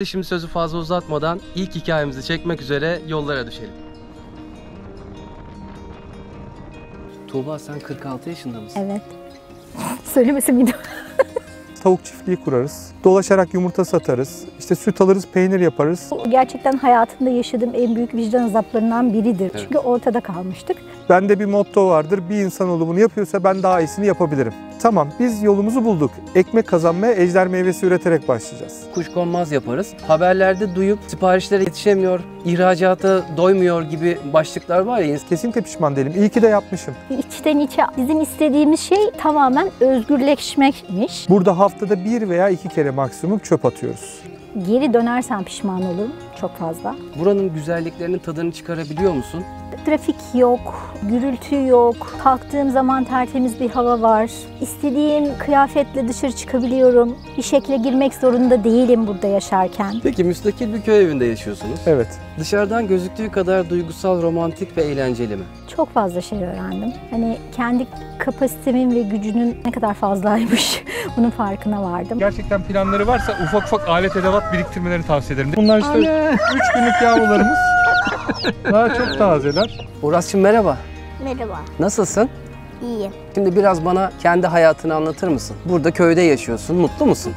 Şimdi sözü fazla uzatmadan ilk hikayemizi çekmek üzere yollara düşelim. Tuğba, sen 46 yaşında mısın? Evet. Söylemesi miydi? Tavuk çiftliği kurarız. Dolaşarak yumurta satarız. İşte süt alırız, peynir yaparız. Gerçekten hayatımda yaşadığım en büyük vicdan azaplarından biridir. Evet. Çünkü ortada kalmıştık. Bende bir motto vardır. Bir insanoğlu bunu yapıyorsa ben daha iyisini yapabilirim. Tamam, biz yolumuzu bulduk. Ekmek kazanmaya ejder meyvesi üreterek başlayacağız. Kuşkonmaz yaparız. Haberlerde duyup siparişlere yetişemiyor, ihracata doymuyor gibi başlıklar var ya. Kesinlikle pişman değilim. İyi ki de yapmışım. İçten içe bizim istediğimiz şey tamamen özgürleşmekmiş. Burada haftada 1 veya 2 kere maksimum çöp atıyoruz. Geri dönersem pişman olurum çok fazla. Buranın güzelliklerinin tadını çıkarabiliyor musun? Trafik yok, gürültü yok. Kalktığım zaman tertemiz bir hava var. İstediğim kıyafetle dışarı çıkabiliyorum. Bir şekle girmek zorunda değilim burada yaşarken. Peki müstakil bir köy evinde yaşıyorsunuz. Evet. Dışarıdan gözüktüğü kadar duygusal, romantik ve eğlenceli mi? Çok fazla şey öğrendim. Hani kendi kapasitemin ve gücünün ne kadar fazlaymış bunun farkına vardım. Gerçekten planları varsa ufak ufak alet edevat biriktirmelerini tavsiye ederim. Bunlar işte 3 günlük yavrularımız. Daha çok tazeler. Uras'cığım merhaba. Merhaba, Nasılsın? iyiyim. Şimdi biraz bana kendi hayatını anlatır mısın? Burada köyde yaşıyorsun, mutlu musun?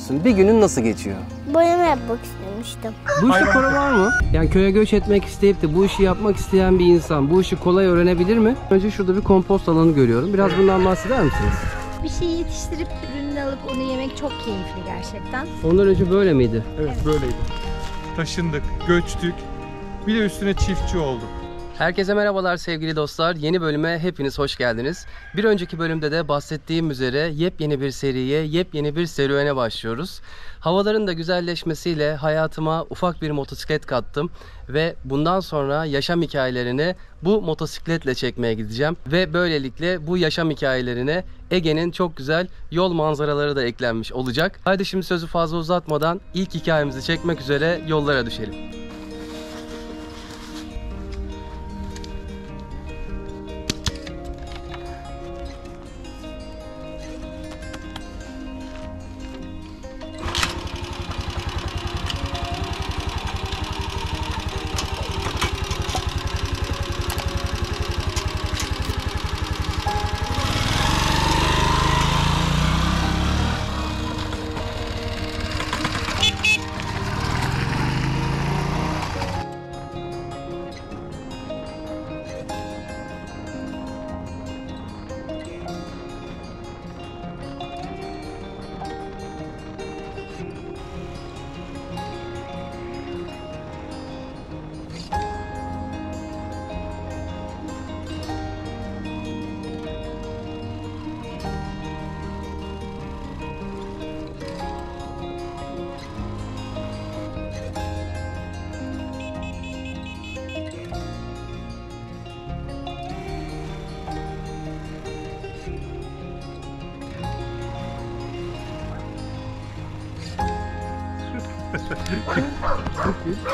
Bir günün nasıl geçiyor? Boyama yapmak istemiştim. Bu işte para var mı? Yani köye göç etmek isteyip de bu işi yapmak isteyen bir insan bu işi kolay öğrenebilir mi? Önce şurada bir kompost alanı görüyorum. Biraz bundan bahseder misiniz? Bir şeyi yetiştirip ürününü alıp onu yemek çok keyifli gerçekten. Ondan önce böyle miydi? Evet, böyleydi. Taşındık, göçtük. Bir de üstüne çiftçi olduk. Herkese merhabalar sevgili dostlar. Yeni bölüme hepiniz hoş geldiniz. Bir önceki bölümde de bahsettiğim üzere yepyeni bir seriye, yepyeni bir serüvene başlıyoruz. Havaların da güzelleşmesiyle hayatıma ufak bir motosiklet kattım ve bundan sonra yaşam hikayelerini bu motosikletle çekmeye gideceğim ve böylelikle bu yaşam hikayelerine Ege'nin çok güzel yol manzaraları da eklenmiş olacak. Haydi şimdi sözü fazla uzatmadan ilk hikayemizi çekmek üzere yollara düşelim.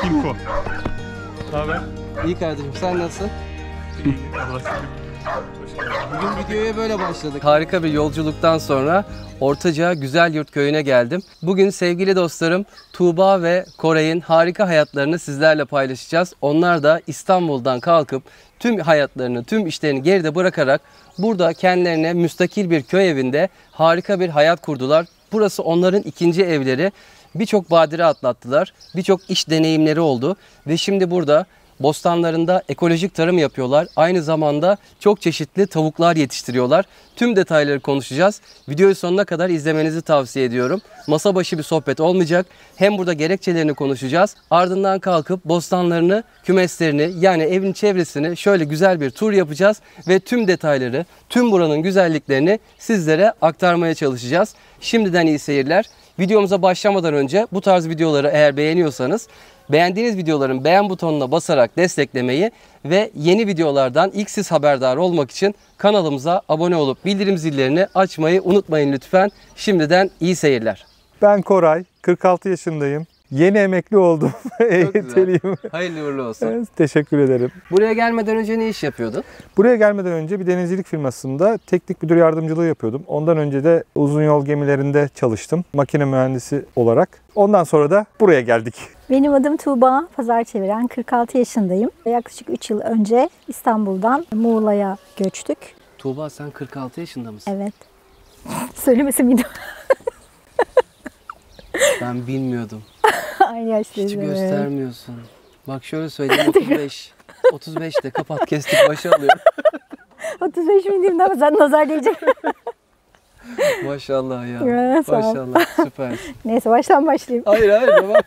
Kinko. Ne haber? İyi kardeşim, sen nasılsın? Bugün videoya böyle başladık. Harika bir yolculuktan sonra Ortaca Güzelyurt Köyü'ne geldim. Bugün sevgili dostlarım Tuğba ve Koray'ın harika hayatlarını sizlerle paylaşacağız. Onlar da İstanbul'dan kalkıp tüm hayatlarını, tüm işlerini geride bırakarak burada kendilerine müstakil bir köy evinde harika bir hayat kurdular. Burası onların ikinci evleri. Birçok badire atlattılar, birçok iş deneyimleri oldu ve şimdi burada bostanlarında ekolojik tarım yapıyorlar. Aynı zamanda çok çeşitli tavuklar yetiştiriyorlar. Tüm detayları konuşacağız. Videoyu sonuna kadar izlemenizi tavsiye ediyorum. Masa başı bir sohbet olmayacak. Hem burada gerekçelerini konuşacağız. Ardından kalkıp bostanlarını, kümeslerini yani evin çevresini şöyle güzel bir tur yapacağız. Ve tüm detayları, tüm buranın güzelliklerini sizlere aktarmaya çalışacağız. Şimdiden iyi seyirler. Videomuza başlamadan önce bu tarz videoları eğer beğeniyorsanız beğendiğiniz videoların beğen butonuna basarak desteklemeyi ve yeni videolardan ilk siz haberdar olmak için kanalımıza abone olup bildirim zillerini açmayı unutmayın lütfen. Şimdiden iyi seyirler. Ben Koray, 46 yaşındayım. Yeni emekli oldum. güzel. EYT'liyim. Hayırlı uğurlu olsun. Evet, teşekkür ederim. Buraya gelmeden önce ne iş yapıyordun? Buraya gelmeden önce bir denizcilik firmasında teknik müdür yardımcılığı yapıyordum. Ondan önce de uzun yol gemilerinde çalıştım. Makine mühendisi olarak. Ondan sonra da buraya geldik. Benim adım Tuğba Pazar Çeviren, 46 yaşındayım. Yaklaşık 3 yıl önce İstanbul'dan Muğla'ya göçtük. Tuğba sen 46 yaşında mısın? Evet. Söylemesi miydim? Ben bilmiyordum. Aynı yaştayız. Hiç evet. göstermiyorsun. Bak şöyle söyleyeyim 35. 35'te kapat kestik başı alıyor. 35 mi diyeyim daha sen nazar değecek. Maşallah ya. Ya, sağ ol. Maşallah süpersin. Neyse baştan başlayayım. Hayır devam.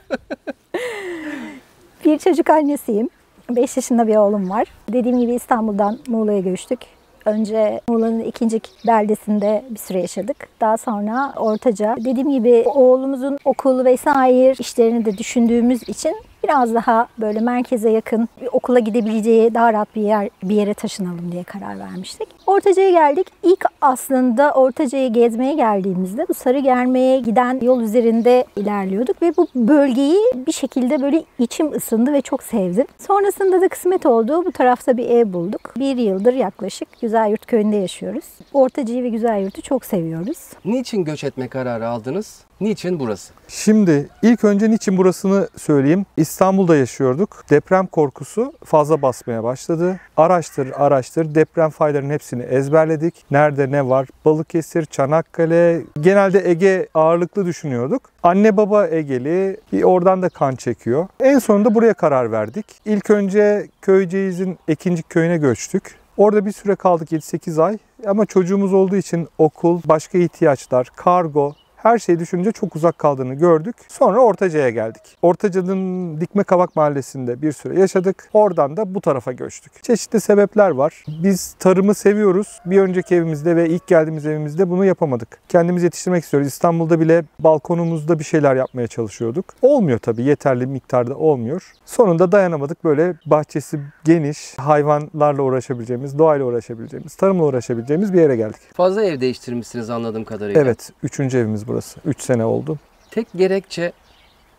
Bir çocuk annesiyim. 5 yaşında bir oğlum var. Dediğim gibi İstanbul'dan Muğla'ya göçtük. Önce Muğla'nın ikinci beldesinde bir süre yaşadık. Daha sonra Ortaca. Dediğim gibi oğlumuzun okulu vesaire işlerini de düşündüğümüz için biraz daha böyle merkeze yakın bir okula gidebileceği daha rahat bir yere taşınalım diye karar vermiştik. Ortaca'ya geldik. İlk aslında Ortaca'yı gezmeye geldiğimizde bu Sarıgerme'ye giden yol üzerinde ilerliyorduk ve bu bölgeyi bir şekilde böyle içim ısındı ve çok sevdim. Sonrasında da kısmet oldu. Bu tarafta bir ev bulduk. 1 yıldır yaklaşık Güzelyurt köyünde yaşıyoruz. Ortaca'yı ve Güzelyurt'u çok seviyoruz. Niçin göç etme kararı aldınız? Niçin burası? Şimdi ilk önce niçin burasını söyleyeyim. İstanbul'da yaşıyorduk. Deprem korkusu fazla basmaya başladı. Araştır deprem faylarının hepsini ezberledik. Nerede ne var? Balıkesir, Çanakkale. Genelde Ege ağırlıklı düşünüyorduk. Anne baba Egeli. Bir oradan da kan çekiyor. En sonunda buraya karar verdik. İlk önce Köyceğiz'in Ekincik köyüne göçtük. Orada bir süre kaldık 7-8 ay. Ama çocuğumuz olduğu için okul, başka ihtiyaçlar, kargo, her şeyi düşününce çok uzak kaldığını gördük. Sonra Ortaca'ya geldik. Ortaca'nın Dikmekavak mahallesinde bir süre yaşadık. Oradan da bu tarafa göçtük. Çeşitli sebepler var. Biz tarımı seviyoruz. Bir önceki evimizde ve ilk geldiğimiz evimizde bunu yapamadık. Kendimiz yetiştirmek istiyoruz. İstanbul'da bile balkonumuzda bir şeyler yapmaya çalışıyorduk. Olmuyor tabii. Yeterli miktarda olmuyor. Sonunda dayanamadık. Böyle bahçesi geniş, hayvanlarla uğraşabileceğimiz, doğayla uğraşabileceğimiz, tarımla uğraşabileceğimiz bir yere geldik. Fazla ev değiştirmişsiniz anladığım kadarıyla. Evet. 3. evimiz burası. 3 sene oldu. Tek gerekçe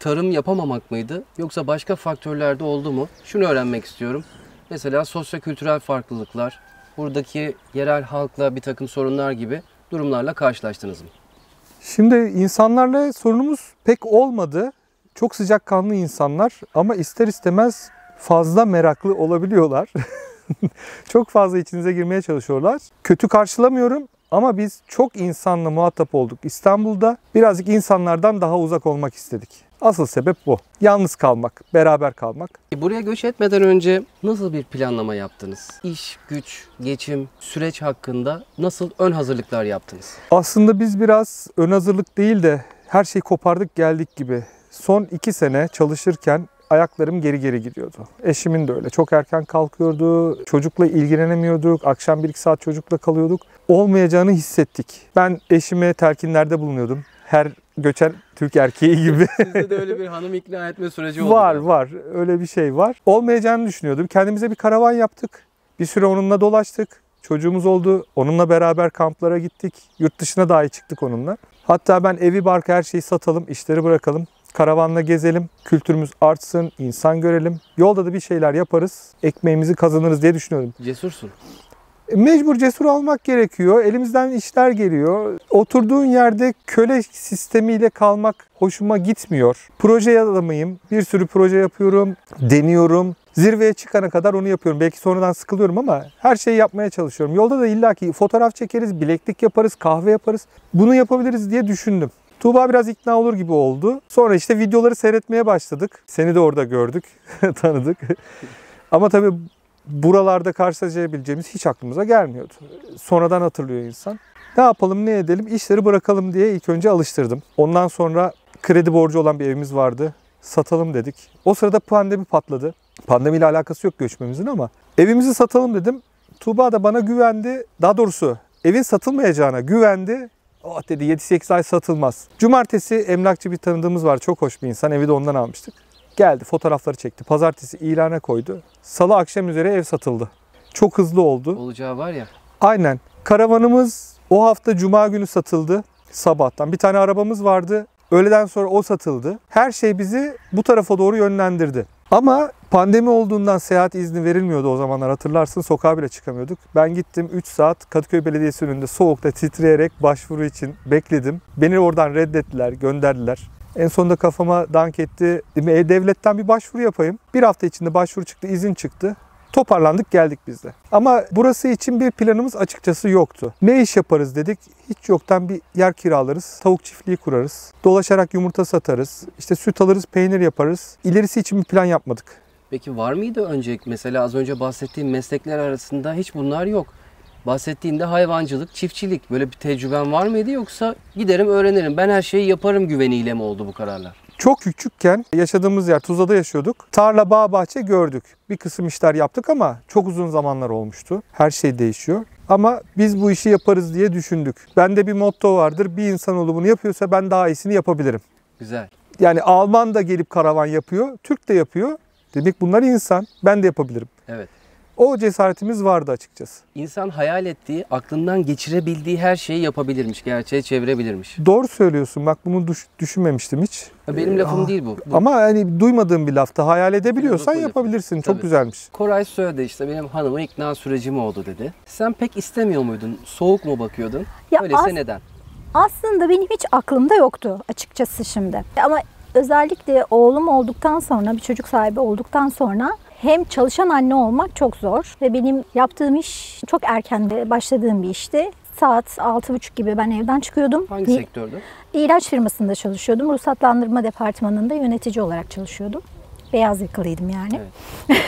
tarım yapamamak mıydı? Yoksa başka faktörler de oldu mu? Şunu öğrenmek istiyorum. Mesela sosyokültürel farklılıklar, buradaki yerel halkla bir takım sorunlar gibi durumlarla karşılaştınız mı? Şimdi insanlarla sorunumuz pek olmadı. Çok sıcakkanlı insanlar ama ister istemez fazla meraklı olabiliyorlar. Çok fazla içinize girmeye çalışıyorlar. Kötü karşılamıyorum. Ama biz çok insanla muhatap olduk İstanbul'da. Birazcık insanlardan daha uzak olmak istedik. Asıl sebep bu. Yalnız kalmak, beraber kalmak. Buraya göç etmeden önce nasıl bir planlama yaptınız? İş, güç, geçim, süreç hakkında nasıl ön hazırlıklar yaptınız? Aslında biz biraz ön hazırlık değil de her şeyi kopardık geldik gibi. Son 2 sene çalışırken ayaklarım geri gidiyordu. Eşimin de öyle. Çok erken kalkıyordu. Çocukla ilgilenemiyorduk. Akşam 1-2 saat çocukla kalıyorduk. Olmayacağını hissettik. Ben eşime telkinlerde bulunuyordum. Her göçen Türk erkeği gibi. Sizde de öyle bir hanım ikna etme süreci oldu. Var. Öyle bir şey var. Olmayacağını düşünüyordum. Kendimize bir karavan yaptık. Bir süre onunla dolaştık. Çocuğumuz oldu. Onunla beraber kamplara gittik. Yurt dışına dahi çıktık onunla. Hatta ben evi, barkı, her şeyi satalım, işleri bırakalım. Karavanla gezelim, kültürümüz artsın, insan görelim. Yolda da bir şeyler yaparız, ekmeğimizi kazanırız diye düşünüyorum. Cesursun. Mecbur cesur olmak gerekiyor. Elimizden işler geliyor. Oturduğun yerde köle sistemiyle kalmak hoşuma gitmiyor. Proje adamıyım. Bir sürü proje yapıyorum, deniyorum. Zirveye çıkana kadar onu yapıyorum. Belki sonradan sıkılıyorum ama her şeyi yapmaya çalışıyorum. Yolda da illaki fotoğraf çekeriz, bileklik yaparız, kahve yaparız. Bunu yapabiliriz diye düşündüm. Tuğba biraz ikna olur gibi oldu. Sonra işte videoları seyretmeye başladık. Seni de orada gördük, tanıdık. Ama tabii buralarda karşılaşabileceğimiz hiç aklımıza gelmiyordu. Sonradan hatırlıyor insan. Ne yapalım, ne edelim, işleri bırakalım diye ilk önce alıştırdım. Ondan sonra kredi borcu olan bir evimiz vardı. Satalım dedik. O sırada pandemi patladı. Pandemiyle alakası yok göçmemizin ama evimizi satalım dedim. Tuğba da bana güvendi. Daha doğrusu evin satılmayacağına güvendi. Oh dedi, 7-8 ay satılmaz. Cumartesi emlakçı bir tanıdığımız var. Çok hoş bir insan. Evi de ondan almıştık. Geldi, fotoğrafları çekti. Pazartesi ilana koydu. Salı akşam üzere ev satıldı. Çok hızlı oldu. Olacağı var ya. Aynen. Karavanımız o hafta Cuma günü satıldı sabahtan. Bir tane arabamız vardı. Öğleden sonra o satıldı. Her şey bizi bu tarafa doğru yönlendirdi. Ama pandemi olduğundan seyahat izni verilmiyordu o zamanlar, hatırlarsın, sokağa bile çıkamıyorduk. Ben gittim 3 saat Kadıköy Belediyesi önünde soğukta titreyerek başvuru için bekledim. Beni oradan reddettiler, gönderdiler. En sonunda kafama dank etti. Devletten bir başvuru yapayım. Bir hafta içinde başvuru çıktı, izin çıktı. Toparlandık, geldik biz de. Ama burası için bir planımız açıkçası yoktu. Ne iş yaparız dedik. Hiç yoktan bir yer kiralarız. Tavuk çiftliği kurarız. Dolaşarak yumurta satarız. İşte süt alırız, peynir yaparız. İlerisi için bir plan yapmadık. Peki var mıydı öncelik? Mesela az önce bahsettiğim meslekler arasında hiç bunlar yok. Bahsettiğinde hayvancılık, çiftçilik, böyle bir tecrüben var mıydı, yoksa giderim öğrenirim, ben her şeyi yaparım güveniyle mi oldu bu kararlar? Çok küçükken yaşadığımız yer Tuzla'da yaşıyorduk. Tarla, bağ, bahçe gördük. Bir kısım işler yaptık ama çok uzun zamanlar olmuştu. Her şey değişiyor. Ama biz bu işi yaparız diye düşündük. Bende bir motto vardır. Bir insanoğlu bunu yapıyorsa ben daha iyisini yapabilirim. Güzel. Yani Alman da gelip karavan yapıyor, Türk de yapıyor. Demek bunlar insan. Ben de yapabilirim. Evet. O cesaretimiz vardı açıkçası. İnsan hayal ettiği, aklından geçirebildiği her şeyi yapabilirmiş, gerçeğe çevirebilirmiş. Doğru söylüyorsun. Bak bunu düşünmemiştim hiç. Benim lafım değil bu. Ama hani duymadığım bir lafta hayal edebiliyorsan Lafı. yapabilirsin. Tabii. Çok güzelmiş. Koray söyledi, işte benim hanımın ikna sürecim oldu dedi. Sen pek istemiyor muydun? Soğuk mu bakıyordun? Ya Öyleyse neden? Aslında benim hiç aklımda yoktu açıkçası şimdi. Ama özellikle oğlum olduktan sonra, bir çocuk sahibi olduktan sonra hem çalışan anne olmak çok zor ve benim yaptığım iş çok erken başladığım bir işti. Saat 6.30 gibi ben evden çıkıyordum. Hangi sektördü? İlaç firmasında çalışıyordum. Ruhsatlandırma departmanında yönetici olarak çalışıyordum. Beyaz yakalıydım yani. Evet.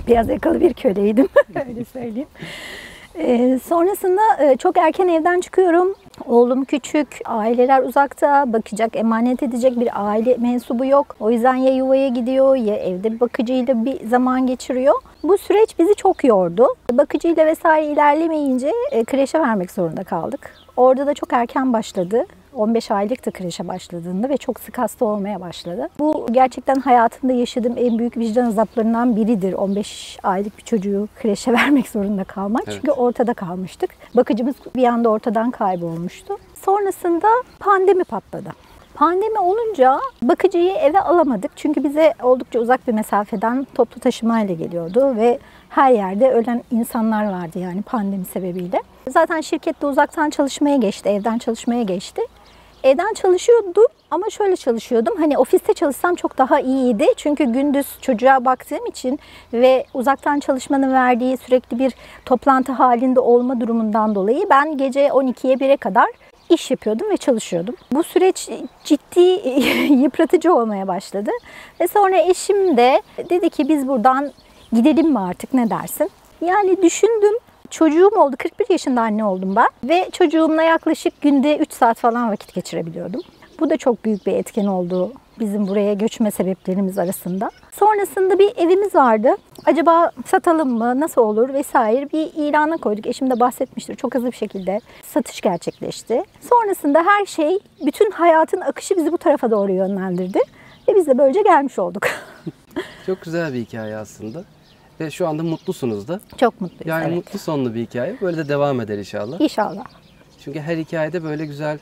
Beyaz yakalı bir köleydim. Öyle söyleyeyim. Sonrasında çok erken evden çıkıyorum. Oğlum küçük, aileler uzakta, bakacak, emanet edecek bir aile mensubu yok. O yüzden ya yuvaya gidiyor ya evde bir bakıcıyla bir zaman geçiriyor. Bu süreç bizi çok yordu. Bakıcıyla vesaire ilerlemeyince kreşe vermek zorunda kaldık. Orada da çok erken başladı. 15 aylıktı kreşe başladığında ve çok sık hasta olmaya başladı. Bu gerçekten hayatımda yaşadığım en büyük vicdan azaplarından biridir. 15 aylık bir çocuğu kreşe vermek zorunda kalmak. Evet. Çünkü ortada kalmıştık. Bakıcımız bir anda ortadan kaybolmuştu. Sonrasında pandemi patladı. Pandemi olunca bakıcıyı eve alamadık. Çünkü bize oldukça uzak bir mesafeden toplu taşımayla geliyordu ve her yerde ölen insanlar vardı yani pandemi sebebiyle. Zaten şirkette uzaktan çalışmaya geçti, evden çalışmaya geçti. Evden çalışıyordum ama şöyle çalışıyordum. Hani ofiste çalışsam çok daha iyiydi. Çünkü gündüz çocuğa baktığım için ve uzaktan çalışmanın verdiği sürekli bir toplantı halinde olma durumundan dolayı ben gece 12'ye 1'e kadar iş yapıyordum ve çalışıyordum. Bu süreç ciddi yıpratıcı olmaya başladı. Ve sonra eşim de dedi ki biz buradan gidelim mi artık, ne dersin? Yani düşündüm. Çocuğum oldu. 41 yaşında anne oldum ben. Ve çocuğumla yaklaşık günde 3 saat falan vakit geçirebiliyordum. Bu da çok büyük bir etken oldu bizim buraya göçme sebeplerimiz arasında. Sonrasında bir evimiz vardı. Acaba satalım mı, nasıl olur vesaire bir ilana koyduk. Eşim de bahsetmiştir. Çok hızlı bir şekilde satış gerçekleşti. Sonrasında her şey, bütün hayatın akışı bizi bu tarafa doğru yönlendirdi. Ve biz de böylece gelmiş olduk. Çok güzel bir hikaye aslında. Ve şu anda mutlusunuz da. Çok mutluyuz. Yani evet. mutlu sonlu bir hikaye. Böyle de devam eder inşallah. İnşallah. Çünkü her hikayede böyle güzel,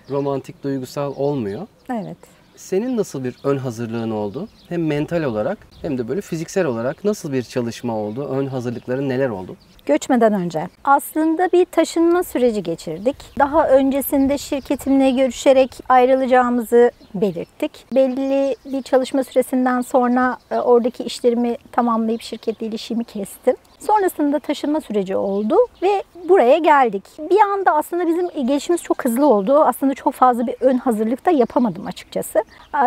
romantik, duygusal olmuyor. Evet. Senin nasıl bir ön hazırlığın oldu? Hem mental olarak hem de böyle fiziksel olarak nasıl bir çalışma oldu? Ön hazırlıkların neler oldu? Göçmeden önce aslında bir taşınma süreci geçirdik. Daha öncesinde şirketimle görüşerek ayrılacağımızı belirttik. Belli bir çalışma süresinden sonra oradaki işlerimi tamamlayıp şirketle ilişkimi kestim. Sonrasında taşınma süreci oldu ve buraya geldik. Bir anda aslında bizim gelişimiz çok hızlı oldu. Aslında çok fazla bir ön hazırlık da yapamadım açıkçası.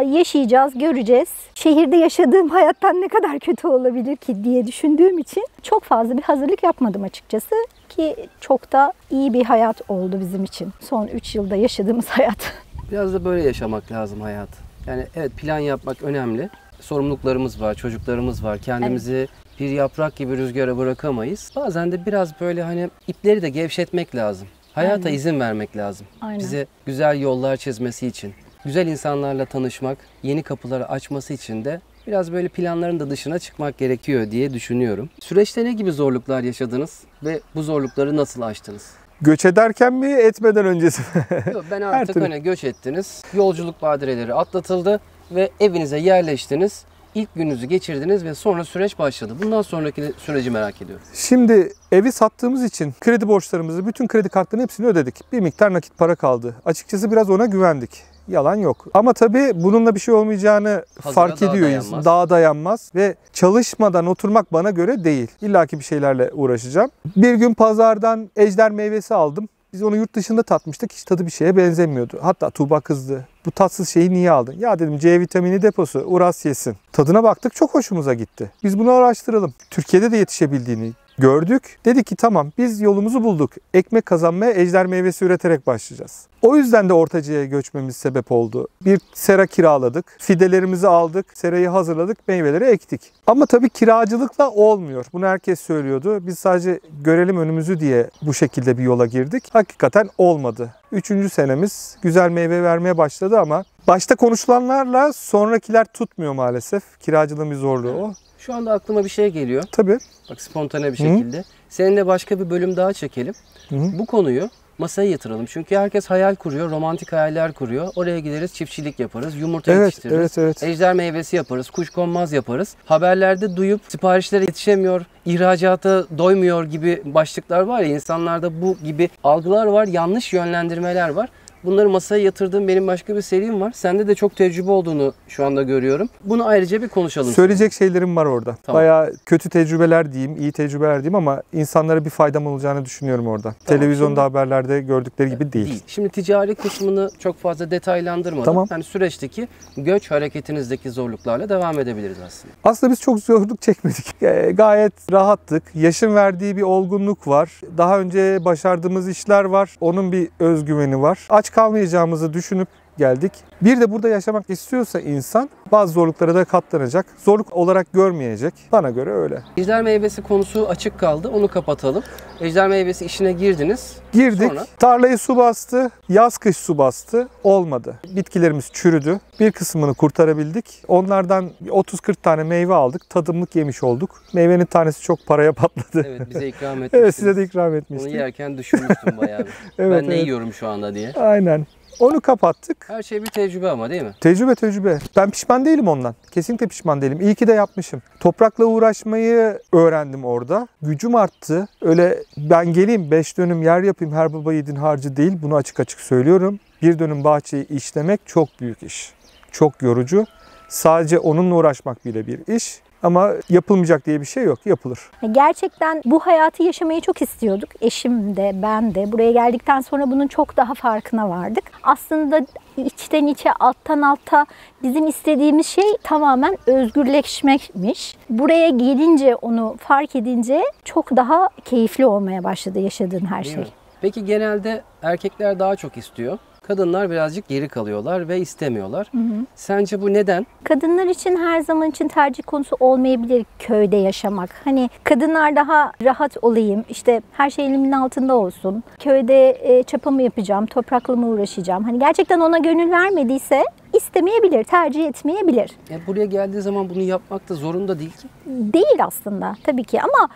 Yaşayacağız, göreceğiz. Şehirde yaşadığım hayattan ne kadar kötü olabilir ki diye düşündüğüm için çok fazla bir hazırlık yapmadım açıkçası. Ki çok da iyi bir hayat oldu bizim için. Son 3 yılda yaşadığımız hayat. Biraz da böyle yaşamak lazım hayatı. Yani evet, plan yapmak önemli. Sorumluluklarımız var, çocuklarımız var. Kendimizi bir yaprak gibi rüzgara bırakamayız. Bazen de biraz böyle hani ipleri de gevşetmek lazım. Hayata Aynen. izin vermek lazım. Aynen. Bize güzel yollar çizmesi için, güzel insanlarla tanışmak, yeni kapıları açması için de biraz böyle planların da dışına çıkmak gerekiyor diye düşünüyorum. Süreçte ne gibi zorluklar yaşadınız ve bu zorlukları nasıl aştınız? Göç ederken mi, etmeden öncesi mi? Yok, ben Her artık türlü. hani göç ettiniz. Yolculuk badireleri atlatıldı ve evinize yerleştiniz. İlk gününüzü geçirdiniz ve sonra süreç başladı. Bundan sonraki süreci merak ediyorum. Şimdi evi sattığımız için kredi borçlarımızı, bütün kredi kartlarının hepsini ödedik. Bir miktar nakit para kaldı. Açıkçası biraz ona güvendik. Yalan yok. Ama tabii bununla bir şey olmayacağını Hazıra fark daha ediyor dayanmaz. insan. Daha dayanmaz ve çalışmadan oturmak bana göre değil. İlla ki bir şeylerle uğraşacağım. Bir gün pazardan ejder meyvesi aldım. Biz onu yurt dışında tatmıştık. Hiç tadı bir şeye benzemiyordu. Hatta Tuğba kızdı. Bu tatsız şeyi niye aldın? Ya dedim, C vitamini deposu. Uras yesin. Tadına baktık, çok hoşumuza gitti. Biz bunu araştıralım. Türkiye'de de yetişebildiğini gördük. Dedik ki tamam, biz yolumuzu bulduk. Ekmek kazanmaya ejder meyvesi üreterek başlayacağız. O yüzden de Ortaca'ya göçmemiz sebep oldu. Bir sera kiraladık. Fidelerimizi aldık. Serayı hazırladık. Meyveleri ektik. Ama tabii kiracılıkla olmuyor. Bunu herkes söylüyordu. Biz sadece görelim önümüzü diye bu şekilde bir yola girdik. Hakikaten olmadı. 3. senemiz güzel meyve vermeye başladı ama başta konuşulanlarla sonrakiler tutmuyor maalesef. Kiracılığın bir zorluğu o. Şu anda aklıma bir şey geliyor. Tabii. Bak, spontane bir şekilde. Seninle başka bir bölüm daha çekelim. Bu konuyu masaya yatıralım. Çünkü herkes hayal kuruyor, romantik hayaller kuruyor. Oraya gideriz, çiftçilik yaparız, yumurta yetiştiririz, evet. ejder meyvesi yaparız, kuşkonmaz yaparız. Haberlerde duyup siparişlere yetişemiyor, ihracata doymuyor gibi başlıklar var ya, insanlarda bu gibi algılar var, yanlış yönlendirmeler var. Bunları masaya yatırdığım benim başka bir serim var. Sende de çok tecrübe olduğunu şu anda görüyorum. Bunu ayrıca bir konuşalım. Söyleyecek şeylerim var orada. Tamam. Bayağı kötü tecrübeler diyeyim, iyi tecrübeler diyeyim ama insanlara bir faydam olacağını düşünüyorum orada. Televizyonda, haberlerde gördükleri gibi değil. Şimdi ticari kısmını çok fazla detaylandırmadan, Tamam. hani süreçteki göç hareketinizdeki zorluklarla devam edebiliriz aslında. Aslında biz çok zorluk çekmedik. Gayet rahattık. Yaşın verdiği bir olgunluk var. Daha önce başardığımız işler var. Onun bir özgüveni var. Aç kalmayacağımızı düşünüp geldik. Bir de burada yaşamak istiyorsa insan bazı zorluklara da katlanacak. Zorluk olarak görmeyecek. Bana göre öyle. Ejder meyvesi konusu açık kaldı. Onu kapatalım. Ejder meyvesi işine girdiniz. Girdik. Sonra? Tarlayı su bastı. Yaz kış su bastı. Olmadı. Bitkilerimiz çürüdü. Bir kısmını kurtarabildik. Onlardan 30-40 tane meyve aldık. Tadımlık yemiş olduk. Meyvenin tanesi çok paraya patladı. Evet, bize ikram etmiştiniz. Evet, size de ikram Onu etmiştik. yerken düşünmüştüm bayağı bir. Evet, Ben ne evet. yiyorum şu anda diye. Aynen. Onu kapattık. Her şey bir tecrübe ama, değil mi? Tecrübe. Ben pişman değilim ondan. Kesinlikle pişman değilim. İyi ki de yapmışım. Toprakla uğraşmayı öğrendim orada. Gücüm arttı. Öyle ben geleyim 5 dönüm yer yapayım, her baba yiğidin harcı değil. Bunu açık açık söylüyorum. 1 dönüm bahçeyi işlemek çok büyük iş. Çok yorucu. Sadece onunla uğraşmak bile bir iş. Ama yapılmayacak diye bir şey yok. Yapılır. Gerçekten bu hayatı yaşamayı çok istiyorduk. Eşim de, ben de. Buraya geldikten sonra bunun çok daha farkına vardık. Aslında içten içe, alttan alta bizim istediğimiz şey tamamen özgürleşmekmiş. Buraya gelince, onu fark edince çok daha keyifli olmaya başladı yaşadığın her Değil şey. mi? Peki genelde erkekler daha çok istiyor. Kadınlar birazcık geri kalıyorlar ve istemiyorlar. Sence bu neden? Kadınlar için her zaman için tercih konusu olmayabilir köyde yaşamak. Hani kadınlar daha rahat olayım, işte her şey elimin altında olsun. Köyde çapamı yapacağım, toprakla mı uğraşacağım. Hani gerçekten ona gönül vermediyse istemeyebilir, tercih etmeyebilir. Buraya geldiği zaman bunu yapmak da zorunda değil ki. Değil aslında tabii ki ama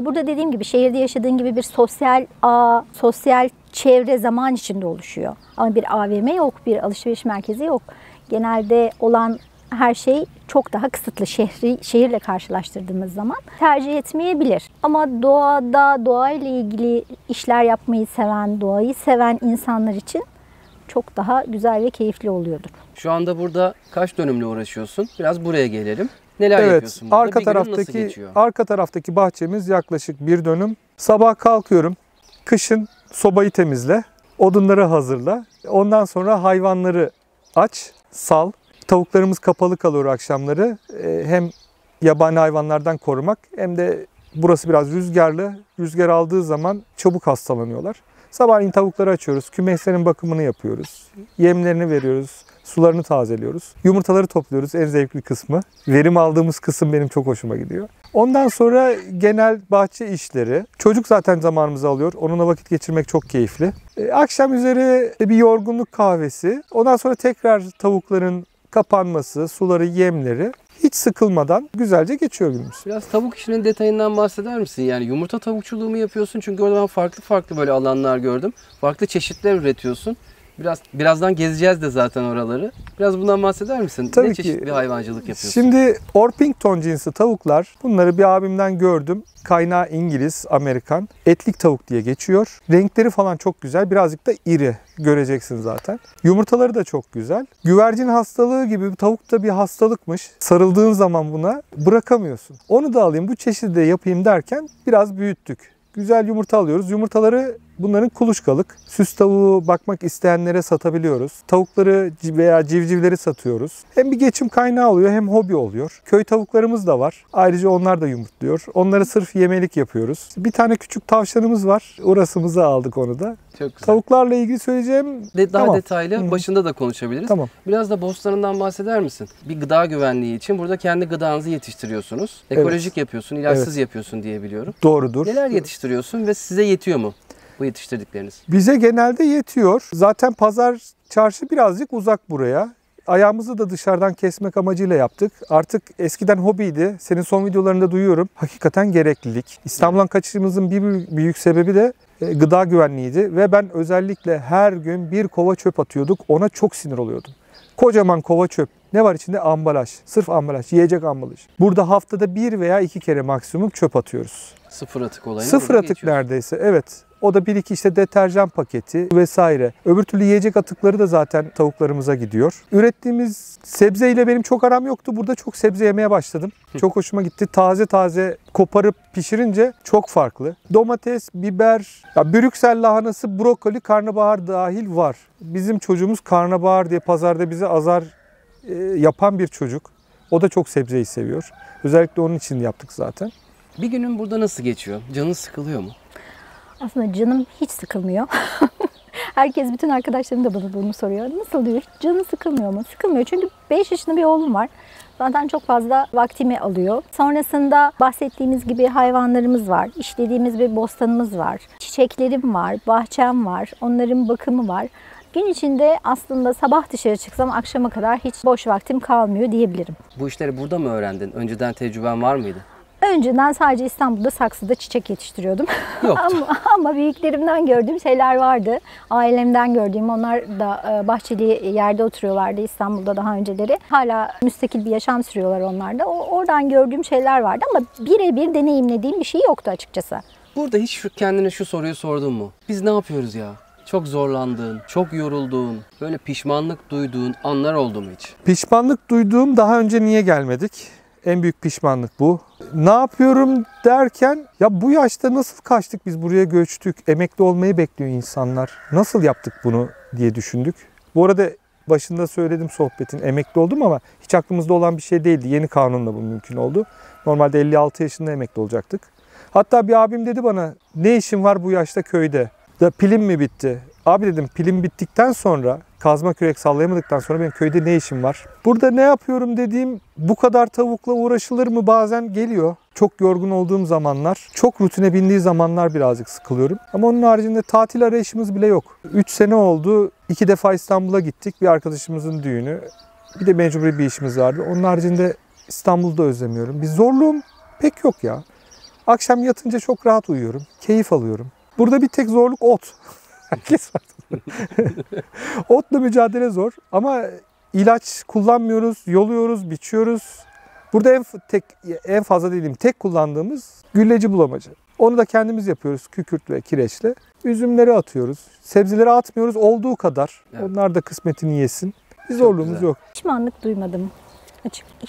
burada dediğim gibi şehirde yaşadığın gibi bir sosyal ağ, sosyal çevre zaman içinde oluşuyor. Ama bir AVM yok, bir alışveriş merkezi yok. Genelde olan her şey çok daha kısıtlı şehirle karşılaştırdığımız zaman tercih etmeyebilir. Ama doğayla ilgili işler yapmayı seven, doğayı seven insanlar için çok daha güzel ve keyifli oluyordur. Şu anda burada kaç dönümle uğraşıyorsun? Biraz buraya gelelim. Neler yapıyorsun burada? Arka taraftaki bahçemiz yaklaşık 1 dönüm. Sabah kalkıyorum. Kışın sobayı temizle, odunları hazırla. Ondan sonra hayvanları aç, sal. Tavuklarımız kapalı kalıyor akşamları. Hem yabani hayvanlardan korumak hem de burası biraz rüzgarlı. Rüzgar aldığı zaman çabuk hastalanıyorlar. Sabahleyin tavukları açıyoruz, kümeslerin bakımını yapıyoruz. Yemlerini veriyoruz, sularını tazeliyoruz. Yumurtaları topluyoruz, en zevkli kısmı. Verim aldığımız kısım benim çok hoşuma gidiyor. Ondan sonra genel bahçe işleri. Çocuk zaten zamanımızı alıyor. Onunla vakit geçirmek çok keyifli. Akşam üzeri bir yorgunluk kahvesi. Ondan sonra tekrar tavukların kapanması, suları, yemleri. Hiç hiç sıkılmadan güzelce geçiyor günümüz. Biraz tavuk işinin detayından bahseder misin? Yani yumurta tavukçuluğu mu yapıyorsun? Çünkü orada ben farklı böyle alanlar gördüm. Farklı çeşitler üretiyorsun. Birazdan gezeceğiz de zaten oraları. Biraz bundan bahseder misin? Tabii ne ki. çeşit bir hayvancılık yapıyorsun? Şimdi Orpington cinsi tavuklar, bunları bir abimden gördüm. Kaynağı İngiliz, Amerikan. Etlik tavuk diye geçiyor. Renkleri falan çok güzel. Birazcık da iri. Göreceksin zaten. Yumurtaları da çok güzel. Güvercin hastalığı gibi tavuk da bir hastalıkmış. Sarıldığın zaman buna bırakamıyorsun. Onu da alayım, bu çeşidi de yapayım derken biraz büyüttük. Güzel yumurta alıyoruz. Yumurtaları bunların kuluçkalık. Süs tavuğu bakmak isteyenlere satabiliyoruz. Tavukları veya civcivleri satıyoruz. Hem bir geçim kaynağı oluyor hem hobi oluyor. Köy tavuklarımız da var. Ayrıca onlar da yumurtluyor. Onları sırf yemelik yapıyoruz. Bir tane küçük tavşanımız var. Orasımızı aldık onu da. Çok güzel. Tavuklarla ilgili söyleyeceğim Daha tamam. detaylı başında da konuşabiliriz. Tamam. Biraz da bostanından bahseder misin? Bir gıda güvenliği için burada kendi gıdanızı yetiştiriyorsunuz. Ekolojik yapıyorsun, ilaçsız yapıyorsun diye biliyorum. Doğrudur. Neler yetiştiriyorsun ve size yetiyor mu bu yetiştirdikleriniz? Bize genelde yetiyor. Zaten pazar, çarşı birazcık uzak buraya. Ayağımızı da dışarıdan kesmek amacıyla yaptık. Artık eskiden hobiydi. Senin son videolarında duyuyorum. Hakikaten gereklilik. İstanbul'dan kaçışımızın bir büyük sebebi de gıda güvenliğiydi. Ve ben özellikle her gün bir kova çöp atıyorduk. Ona çok sinir oluyordum. Kocaman kova çöp. Ne var içinde? Ambalaj. Sırf ambalaj. Yiyecek ambalaj. Burada haftada 1 veya 2 kere maksimum çöp atıyoruz. Sıfır atık olayına Sıfır burada atık geçiyorsun. neredeyse. Evet. O da 1-2 işte deterjan paketi vesaire. Öbür türlü yiyecek atıkları da zaten tavuklarımıza gidiyor. Ürettiğimiz sebzeyle benim çok aram yoktu. Burada çok sebze yemeye başladım. Çok hoşuma gitti. Taze taze koparıp pişirince çok farklı. Domates, biber, ya Brüksel lahanası, brokoli, karnabahar dahil var. Bizim çocuğumuz karnabahar diye pazarda bize azar yapan bir çocuk. O da çok sebzeyi seviyor. Özellikle onun için yaptık zaten. Bir günün burada nasıl geçiyor? Canın sıkılıyor mu? Aslında canım hiç sıkılmıyor. Herkes, bütün arkadaşlarım da bana bunu soruyor. Nasıl diyor? Canım sıkılmıyor mu? Sıkılmıyor. Çünkü 5 yaşında bir oğlum var. Zaten çok fazla vaktimi alıyor. Sonrasında bahsettiğimiz gibi hayvanlarımız var. İşlediğimiz bir bostanımız var. Çiçeklerim var, bahçem var. Onların bakımı var. Gün içinde aslında sabah dışarı çıksam akşama kadar hiç boş vaktim kalmıyor diyebilirim. Bu işleri burada mı öğrendin? Önceden tecrüben var mıydı? Önceden sadece İstanbul'da saksıda çiçek yetiştiriyordum. Yoktu. ama büyüklerimden gördüğüm şeyler vardı. Ailemden gördüğüm, onlar da bahçeli yerde oturuyorlardı İstanbul'da daha önceleri. Hala müstakil bir yaşam sürüyorlar onlar da. Oradan gördüğüm şeyler vardı ama birebir deneyimlediğim bir şey yoktu açıkçası. Burada hiç kendine şu soruyu sordun mu? Biz ne yapıyoruz ya? Çok zorlandığın, çok yorulduğun, böyle pişmanlık duyduğun anlar oldu mu hiç? Pişmanlık duyduğum, daha önce niye gelmedik? En büyük pişmanlık bu. Ne yapıyorum derken, ya bu yaşta nasıl kaçtık biz buraya göçtük? Emekli olmayı bekliyor insanlar. Nasıl yaptık bunu diye düşündük. Bu arada başında söyledim sohbetin, emekli oldum ama hiç aklımızda olan bir şey değildi. Yeni kanunla bu mümkün oldu. Normalde 56 yaşında emekli olacaktık. Hatta bir abim dedi bana, ne işin var bu yaşta köyde? Da pilim mi bitti? Abi dedim, pilim bittikten sonra, kazma kürek sallayamadıktan sonra benim köyde ne işim var? Burada ne yapıyorum dediğim, bu kadar tavukla uğraşılır mı bazen geliyor. Çok yorgun olduğum zamanlar, çok rutine bindiği zamanlar birazcık sıkılıyorum. Ama onun haricinde tatil arayışımız bile yok. 3 sene oldu, 2 defa İstanbul'a gittik. Bir arkadaşımızın düğünü, bir de mecburi bir işimiz vardı. Onun haricinde İstanbul'da özlemiyorum. Bir zorluğum pek yok ya. Akşam yatınca çok rahat uyuyorum, keyif alıyorum. Burada bir tek zorluk ot. Herkes var. Otla mücadele zor ama ilaç kullanmıyoruz, yoluyoruz, biçiyoruz. Burada en fazla dediğim tek kullandığımız gülleci bulamacı. Onu da kendimiz yapıyoruz kükürt ve kireçle. Üzümleri atıyoruz. Sebzeleri atmıyoruz olduğu kadar. Evet. Onlar da kısmetini yesin. Bir zorluğumuz yok. Pişmanlık duymadım.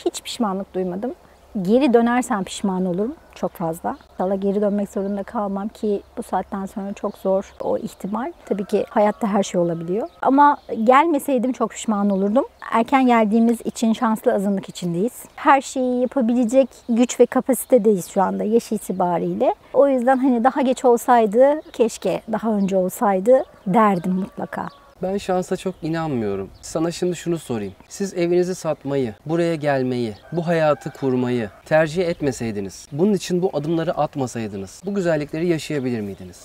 Hiç pişmanlık duymadım. Geri dönersem pişman olurum çok fazla. İnşallah geri dönmek zorunda kalmam ki bu saatten sonra çok zor o ihtimal. Tabii ki hayatta her şey olabiliyor. Ama gelmeseydim çok pişman olurdum. Erken geldiğimiz için şanslı azınlık içindeyiz. Her şeyi yapabilecek güç ve kapasitedeyiz şu anda yaş itibariyle. O yüzden hani daha geç olsaydı, keşke daha önce olsaydı derdim mutlaka. Ben şansa çok inanmıyorum. Sana şimdi şunu sorayım. Siz evinizi satmayı, buraya gelmeyi, bu hayatı kurmayı tercih etmeseydiniz, bunun için bu adımları atmasaydınız, bu güzellikleri yaşayabilir miydiniz?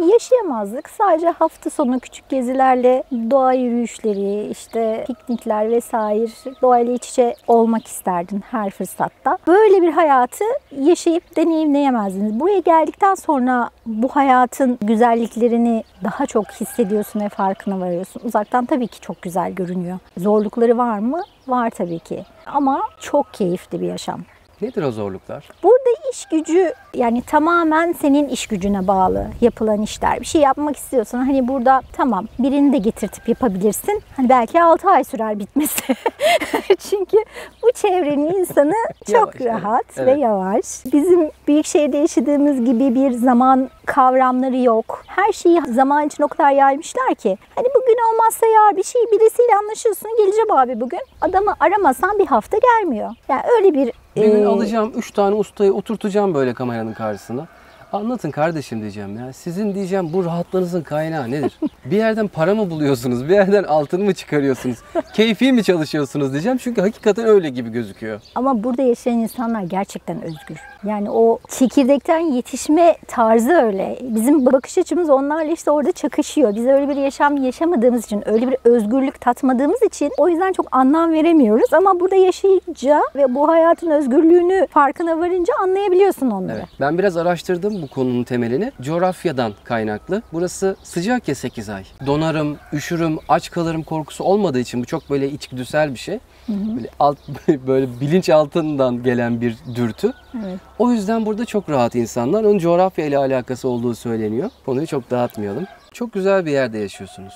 yaşayamazdık. Sadece hafta sonu küçük gezilerle doğa yürüyüşleri, işte piknikler vesaire, doğayla iç içe olmak isterdin her fırsatta. Böyle bir hayatı yaşayıp deneyimleyemezdiniz. Buraya geldikten sonra bu hayatın güzelliklerini daha çok hissediyorsun ve farkına varıyorsun. Uzaktan tabii ki çok güzel görünüyor. Zorlukları var mı? Var tabii ki. Ama çok keyifli bir yaşam. Nedir o zorluklar? Burada iş gücü, yani tamamen senin iş gücüne bağlı yapılan işler. Bir şey yapmak istiyorsan hani burada tamam birini de getirtip yapabilirsin. Hani belki 6 ay sürer bitmesi. Çünkü bu çevrenin insanı çok Yavaş, rahat evet. ve yavaş. Bizim büyük şehirde yaşadığımız gibi bir zaman kavramları yok. Her şeyi zaman için o kadar yaymışlar ki. Hani bugün olmazsa ya bir şey birisiyle anlaşıyorsun, geleceğim abi bugün. Adamı aramasan bir hafta gelmiyor. Yani öyle bir Bir gün alacağım 3 tane ustayı oturtacağım böyle kameranın karşısına. Anlatın kardeşim diyeceğim ya. Sizin diyeceğim bu rahatlığınızın kaynağı nedir? Bir yerden para mı buluyorsunuz? Bir yerden altın mı çıkarıyorsunuz? Keyfi mi çalışıyorsunuz diyeceğim. Çünkü hakikaten öyle gibi gözüküyor. Ama burada yaşayan insanlar gerçekten özgür. Yani o çekirdekten yetişme tarzı öyle. Bizim bakış açımız onlarla işte orada çakışıyor. Biz öyle bir yaşam yaşamadığımız için, öyle bir özgürlük tatmadığımız için o yüzden çok anlam veremiyoruz. Ama burada yaşayınca ve bu hayatın özgürlüğünü farkına varınca anlayabiliyorsun onları. Evet. Ben biraz araştırdım bu konunun temelini. Coğrafyadan kaynaklı. Burası sıcak ya 8 ay. Donarım, üşürüm, aç kalırım korkusu olmadığı için bu çok böyle içgüdüsel bir şey. Böyle bilinç altından gelen bir dürtü. Evet. O yüzden burada çok rahat insanlar. Onun coğrafya ile alakası olduğu söyleniyor. Konuyu çok dağıtmayalım. Çok güzel bir yerde yaşıyorsunuz.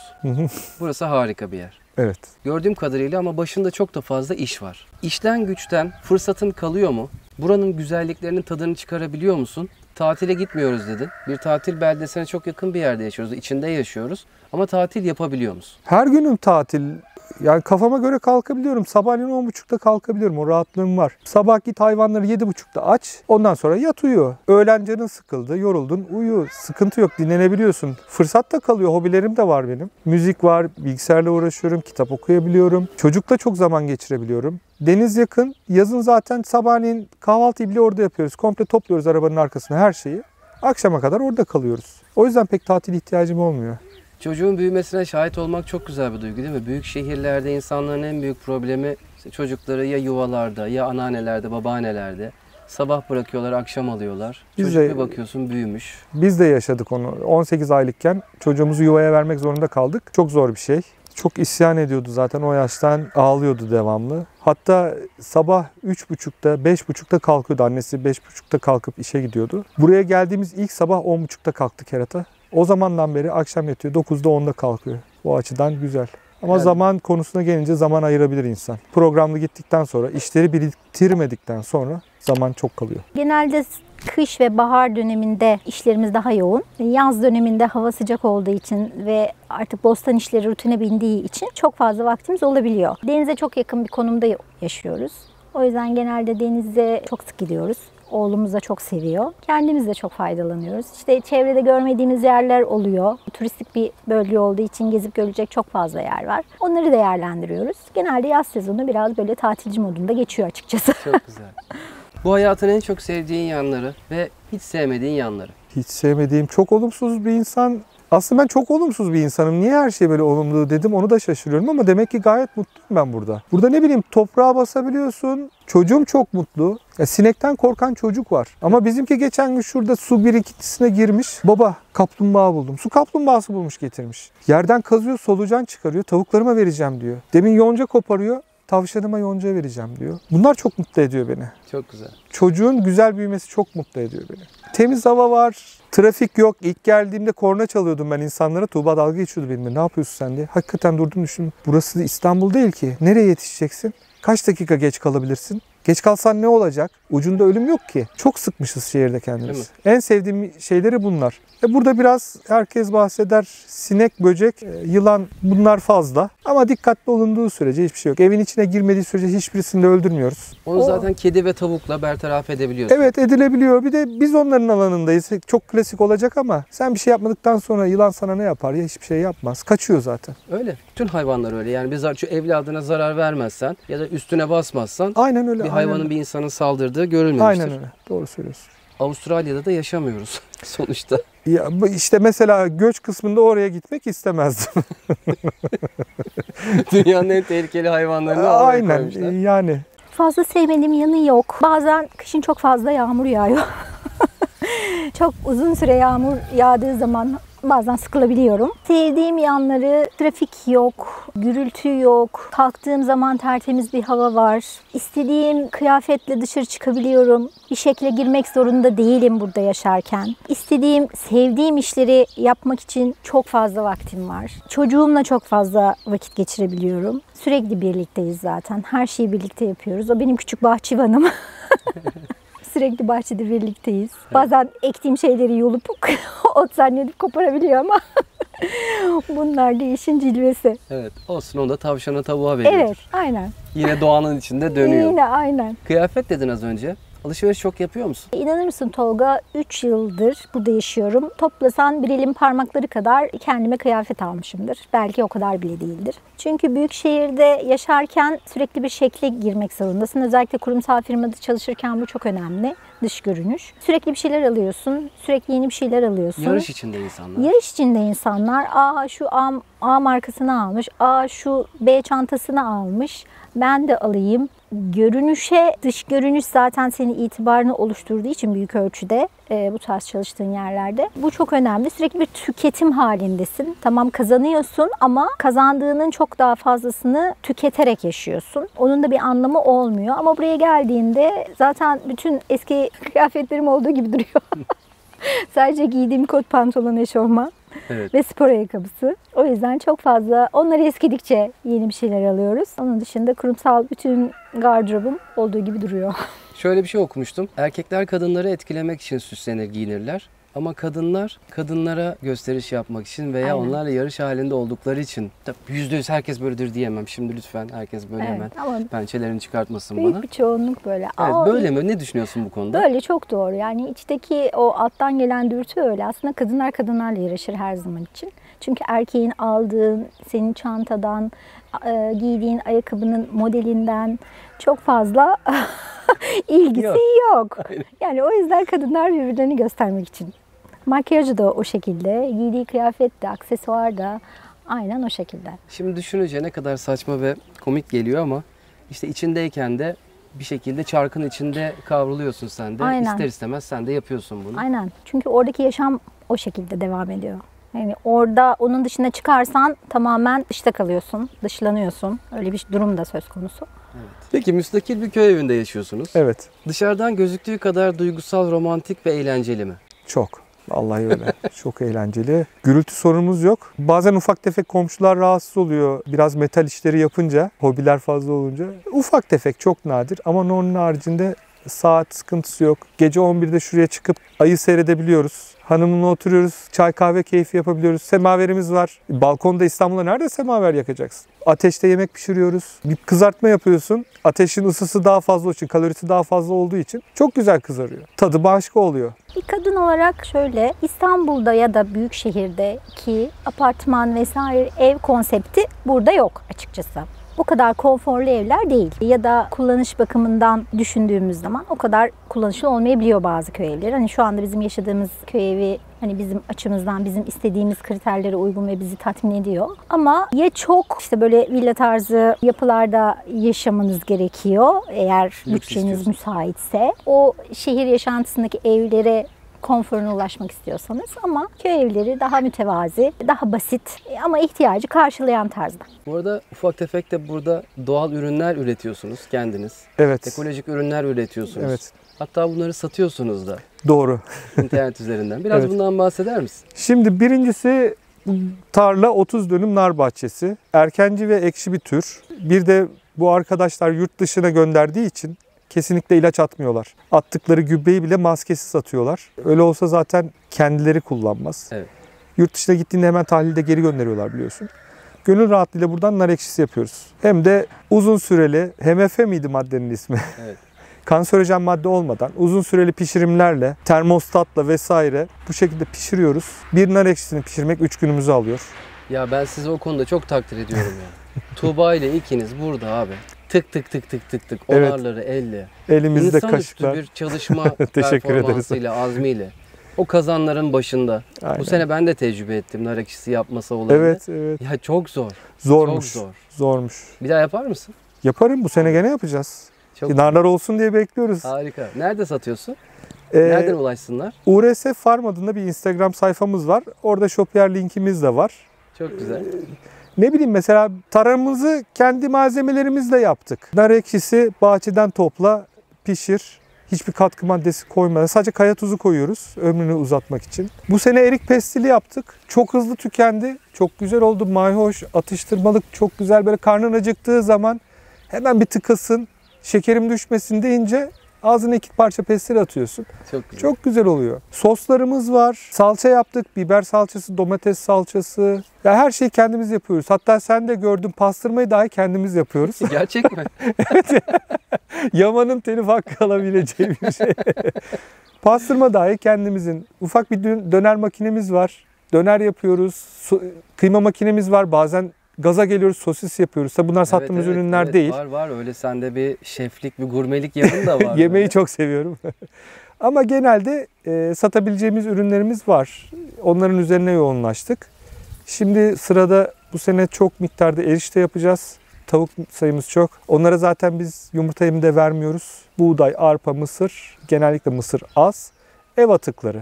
Burası harika bir yer. Evet. Gördüğüm kadarıyla ama başında çok da fazla iş var. İşten güçten fırsatın kalıyor mu? Buranın güzelliklerinin tadını çıkarabiliyor musun? Tatile gitmiyoruz dedin. Bir tatil beldesine çok yakın bir yerde yaşıyoruz. İçinde yaşıyoruz. Ama tatil yapabiliyor musun? Her günüm tatil. Yani kafama göre kalkabiliyorum. Sabahleyin 10.30'da kalkabiliyorum. O rahatlığım var. Sabah git hayvanları 7.30'da aç. Ondan sonra yat uyu. Öğlen canın sıkıldı, yoruldun, uyu. Sıkıntı yok, dinlenebiliyorsun. Fırsat da kalıyor. Hobilerim de var benim. Müzik var, bilgisayarla uğraşıyorum, kitap okuyabiliyorum. Çocukla çok zaman geçirebiliyorum. Deniz yakın. Yazın zaten sabahleyin kahvaltıyı bile orada yapıyoruz. Komple topluyoruz arabanın arkasına her şeyi. Akşama kadar orada kalıyoruz. O yüzden pek tatil ihtiyacım olmuyor. Çocuğun büyümesine şahit olmak çok güzel bir duygu değil mi? Büyük şehirlerde insanların en büyük problemi işte çocukları ya yuvalarda ya anneannelerde, babaannelerde. Sabah bırakıyorlar, akşam alıyorlar. Biz Çocuk de- bir bakıyorsun büyümüş. Biz de yaşadık onu. 18 aylıkken çocuğumuzu yuvaya vermek zorunda kaldık. Çok zor bir şey. Çok isyan ediyordu zaten, o yaştan ağlıyordu devamlı. Hatta sabah 3.30'da 5.30'da kalkıyordu. Annesi 5.30'da kalkıp işe gidiyordu. Buraya geldiğimiz ilk sabah 10.30'da kalktı kerata. O zamandan beri akşam yatıyor. 9'da 10'da kalkıyor. O açıdan güzel. Ama Yani- zaman konusuna gelince zaman ayırabilir insan. Programlı gittikten sonra, işleri biriktirmedikten sonra zaman çok kalıyor. Genelde kış ve bahar döneminde işlerimiz daha yoğun. Yaz döneminde hava sıcak olduğu için ve artık bostan işleri rutine bindiği için çok fazla vaktimiz olabiliyor. Denize çok yakın bir konumda yaşıyoruz. O yüzden genelde denize çok sık gidiyoruz. Oğlumuz da çok seviyor. Kendimiz de çok faydalanıyoruz. İşte çevrede görmediğimiz yerler oluyor. Turistik bir bölge olduğu için gezip görecek çok fazla yer var. Onları değerlendiriyoruz. Genelde yaz sezonu biraz böyle tatilci modunda geçiyor açıkçası. Çok güzel. Bu hayatın en çok sevdiğin yanları ve hiç sevmediğin yanları. Hiç sevmediğim, çok olumsuz bir insan. Aslında ben çok olumsuz bir insanım. Niye her şey böyle olumlu dedim, onu da şaşırıyorum ama demek ki gayet mutluyum ben burada. Burada ne bileyim, toprağa basabiliyorsun. Çocuğum çok mutlu. Ya, sinekten korkan çocuk var. Ama bizimki geçen gün şurada su birikintisine girmiş. Baba, kaplumbağa buldum. Su kaplumbağası bulmuş getirmiş. Yerden kazıyor, solucan çıkarıyor. Tavuklarıma vereceğim diyor. Demin yonca koparıyor. Tavşanıma yonca vereceğim diyor. Bunlar çok mutlu ediyor beni. Çok güzel. Çocuğun güzel büyümesi çok mutlu ediyor beni. Temiz hava var, trafik yok. İlk geldiğimde korna çalıyordum ben insanlara. Tuğba dalga geçiyordu benimle. Ne yapıyorsun sen diye. Hakikaten durdum düşündüm. Burası İstanbul değil ki. Nereye yetişeceksin? Kaç dakika geç kalabilirsin? Geç kalsan ne olacak? Ucunda ölüm yok ki. Çok sıkmışız şehirde kendimizi. En sevdiğim şeyleri bunlar. Burada biraz herkes bahseder. Sinek, böcek, yılan, bunlar fazla. Ama dikkatli olunduğu sürece hiçbir şey yok. Evin içine girmediği sürece hiçbirisini de öldürmüyoruz. Onu zaten kedi ve tavukla bertaraf edebiliyorsun. Evet, edilebiliyor. Bir de biz onların alanındayız. Çok klasik olacak ama sen bir şey yapmadıktan sonra yılan sana ne yapar? Ya hiçbir şey yapmaz. Kaçıyor zaten. Öyle. Bütün hayvanlar öyle. Yani biz şu evladına zarar vermezsen ya da üstüne basmazsan Aynen öyle. bir hayvanın aynen. bir insanın saldırdığı görülmemiştir. Aynen öyle. Doğru söylüyorsun. Avustralya'da da yaşamıyoruz sonuçta. Ya, işte mesela göç kısmında oraya gitmek istemezdim. Dünyanın en tehlikeli hayvanlarını oraya Aynen koymuşlar. yani. Fazla sevmediğim yanı yok. Bazen kışın çok fazla yağmur yağıyor. Çok uzun süre yağmur yağdığı zaman bazen sıkılabiliyorum. Sevdiğim yanları trafik yok, gürültü yok. Kalktığım zaman tertemiz bir hava var. İstediğim kıyafetle dışarı çıkabiliyorum. Bir şekle girmek zorunda değilim burada yaşarken. İstediğim, sevdiğim işleri yapmak için çok fazla vaktim var. Çocuğumla çok fazla vakit geçirebiliyorum. Sürekli birlikteyiz zaten. Her şeyi birlikte yapıyoruz. O benim küçük bahçıvanım. Sürekli bahçede birlikteyiz. Bazen ektiğim şeyleri yolup ot zannedip koparabiliyor ama bunlar da işin cilvesi. Evet, olsun, o da tavşana tavuğa veriyor. Evet, aynen. Yine doğanın içinde dönüyor. Yine aynen. Kıyafet dedin az önce. Alışveriş çok yapıyor musun? İnanır mısın Tolga, 3 yıldır burada yaşıyorum. Toplasan bir elin parmakları kadar kendime kıyafet almışımdır. Belki o kadar bile değildir. Çünkü büyük şehirde yaşarken sürekli bir şekle girmek zorundasın. Özellikle kurumsal firmada çalışırken bu çok önemli. Dış görünüş. Sürekli bir şeyler alıyorsun. Sürekli yeni bir şeyler alıyorsun. Yarış içinde insanlar. Yarış içinde insanlar. Şu A markasını almış. Şu B çantasını almış. Ben de alayım. Görünüşe, dış görünüş zaten senin itibarını oluşturduğu için büyük ölçüde bu tarz çalıştığın yerlerde. Bu çok önemli. Sürekli bir tüketim halindesin. Tamam, kazanıyorsun ama kazandığının çok daha fazlasını tüketerek yaşıyorsun. Onun da bir anlamı olmuyor. Ama buraya geldiğinde zaten bütün eski kıyafetlerim olduğu gibi duruyor. Sadece giydiğim kot pantolon, eşofman. Evet. Ve spor ayakkabısı. O yüzden çok fazla onları eskidikçe yeni bir şeyler alıyoruz. Onun dışında kurumsal bütün gardırobum olduğu gibi duruyor. Şöyle bir şey okumuştum. Erkekler kadınları etkilemek için süslenir, giyinirler. Ama kadınlar kadınlara gösteriş yapmak için veya Aynen. onlarla yarış halinde oldukları için. Tabii %100 herkes böyledir diyemem. Şimdi lütfen herkes böyle Evet, hemen ama pençelerini çıkartmasın büyük bana. bir çoğunluk böyle. Evet, böyle mi? Ne düşünüyorsun bu konuda? Böyle, çok doğru. Yani içteki o alttan gelen dürtü öyle. Aslında kadınlar kadınlarla yarışır her zaman için. Çünkü erkeğin aldığın, senin çantadan, giydiğin ayakkabının modelinden çok fazla ilgisi yok. Yani o yüzden kadınlar birbirlerini göstermek için. Makyajı da o şekilde, giydiği kıyafet de, aksesuar da aynen o şekilde. Şimdi düşününce ne kadar saçma ve komik geliyor ama işte içindeyken de bir şekilde çarkın içinde kavruluyorsun sen de. Aynen. İster istemez sen de yapıyorsun bunu. Aynen. Çünkü oradaki yaşam o şekilde devam ediyor. Yani orada onun dışına çıkarsan tamamen dışta kalıyorsun, dışlanıyorsun. Öyle bir durum da söz konusu. Peki müstakil bir köy evinde yaşıyorsunuz. Evet. Dışarıdan gözüktüğü kadar duygusal, romantik ve eğlenceli mi? Çok. Vallahi öyle. Çok eğlenceli. Gürültü sorunumuz yok. Bazen ufak tefek komşular rahatsız oluyor. Biraz metal işleri yapınca, hobiler fazla olunca. Ufak tefek, çok nadir ama onun haricinde saat sıkıntısı yok. Gece 11'de şuraya çıkıp ayı seyredebiliyoruz. Hanımımla oturuyoruz, çay kahve keyfi yapabiliyoruz. Semaverimiz var. Balkonda İstanbul'da nerede semaver yakacaksın? Ateşte yemek pişiriyoruz. Bir kızartma yapıyorsun. Ateşin ısısı daha fazla olduğu için, kalorisi daha fazla olduğu için çok güzel kızarıyor. Tadı başka oluyor. Bir kadın olarak şöyle, İstanbul'da ya da büyük şehirdeki apartman vesaire ev konsepti burada yok açıkçası. O kadar konforlu evler değil. Ya da kullanış bakımından düşündüğümüz zaman o kadar kullanışlı olmayabiliyor bazı köy evleri. Hani şu anda bizim yaşadığımız köy evi hani bizim açımızdan bizim istediğimiz kriterlere uygun ve bizi tatmin ediyor. Ama ya çok işte böyle villa tarzı yapılarda yaşamanız gerekiyor eğer bütçeniz müsaitse. O şehir yaşantısındaki evlere konforuna ulaşmak istiyorsanız, ama köy evleri daha mütevazi, daha basit ama ihtiyacı karşılayan tarzda. Bu arada ufak tefek de burada doğal ürünler üretiyorsunuz kendiniz. Evet. Ekolojik ürünler üretiyorsunuz. Evet. Hatta bunları satıyorsunuz da Doğru. internet üzerinden. Biraz Evet. bundan bahseder misin? Şimdi birincisi tarla 30 dönüm nar bahçesi. Erkenci ve ekşi bir tür. Bir de bu arkadaşlar yurt dışına gönderdiği için kesinlikle ilaç atmıyorlar. Attıkları gübreyi bile maskesiz atıyorlar. Öyle olsa zaten kendileri kullanmaz. Evet. Yurt dışına gittiğinde hemen tahlilde geri gönderiyorlar biliyorsun. Gönül rahatlığıyla buradan nar ekşisi yapıyoruz. Hem de uzun süreli, HMF miydi maddenin ismi? Evet. Kanserojen madde olmadan uzun süreli pişirimlerle, termostatla vesaire bu şekilde pişiriyoruz. Bir nar ekşisini pişirmek 3 günümüzü alıyor. Ya ben sizi o konuda çok takdir ediyorum ya. Tuğba ile ikiniz burada abi. tık tık tık tık tık tık Evet. onarları elle. Elimizde İnsanüstü kaşıklar. bir çalışma Teşekkür ederiz. performansıyla, azmiyle. O kazanların başında. Aynen. Bu sene ben de tecrübe ettim nar ekşisi yapması olayını. Evet, evet. Ya çok zor. Zormuş. Çok zor. Zormuş. Bir daha yapar mısın? Yaparım, bu sene gene yapacağız. Çok Narlar olsun diye bekliyoruz. harika. Nerede satıyorsun? Ee, Nereden ulaşsınlar? URS Farm adında bir Instagram sayfamız var. Orada Shopier linkimiz de var. Çok güzel. Ne bileyim, mesela tarımımızı kendi malzemelerimizle yaptık. Nar ekşisi bahçeden topla, pişir. Hiçbir katkı maddesi koymadan. Sadece kaya tuzu koyuyoruz ömrünü uzatmak için. Bu sene erik pestili yaptık. Çok hızlı tükendi. Çok güzel oldu. Mayhoş, atıştırmalık, çok güzel. Böyle karnın acıktığı zaman hemen bir tıkasın, şekerim düşmesin deyince ağzına 2 parça pestil atıyorsun. Çok güzel. Çok güzel oluyor. Soslarımız var. Salça yaptık. Biber salçası, domates salçası. Ya her şeyi kendimiz yapıyoruz. Hatta sen de gördün, pastırmayı dahi kendimiz yapıyoruz. Gerçek mi? Yamanın telif hakkı alabileceği bir şey. Pastırma dahi kendimizin. Ufak bir döner makinemiz var. Döner yapıyoruz. Kıyma makinemiz var. Bazen gaza geliyoruz, sosis yapıyoruz. Tabi bunlar sattığımız ürünler değil. Var. Öyle sende bir şeflik, bir gurmelik yanın da var. Yemeği böyle. çok seviyorum. Ama genelde satabileceğimiz ürünlerimiz var. Onların üzerine yoğunlaştık. Şimdi sırada bu sene çok miktarda erişte yapacağız. Tavuk sayımız çok. Onlara zaten biz yumurta yemi de vermiyoruz. Buğday, arpa, mısır, genellikle mısır az. Ev atıkları,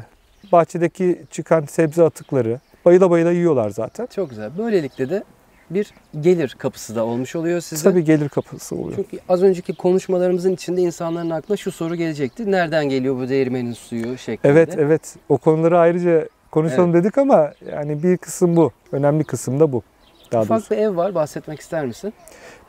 bahçedeki çıkan sebze atıkları bayıla bayıla yiyorlar zaten. Çok güzel. Böylelikle de bir gelir kapısı da olmuş oluyor size. Tabii gelir kapısı oluyor. Çünkü az önceki konuşmalarımızın içinde insanların aklına şu soru gelecekti. Nereden geliyor bu değirmenin suyu şeklinde. Evet. O konuları ayrıca konuşalım dedik ama yani bir kısım bu. Önemli kısım da bu. Daha Ufak doğrusu. bir ev var. Bahsetmek ister misin?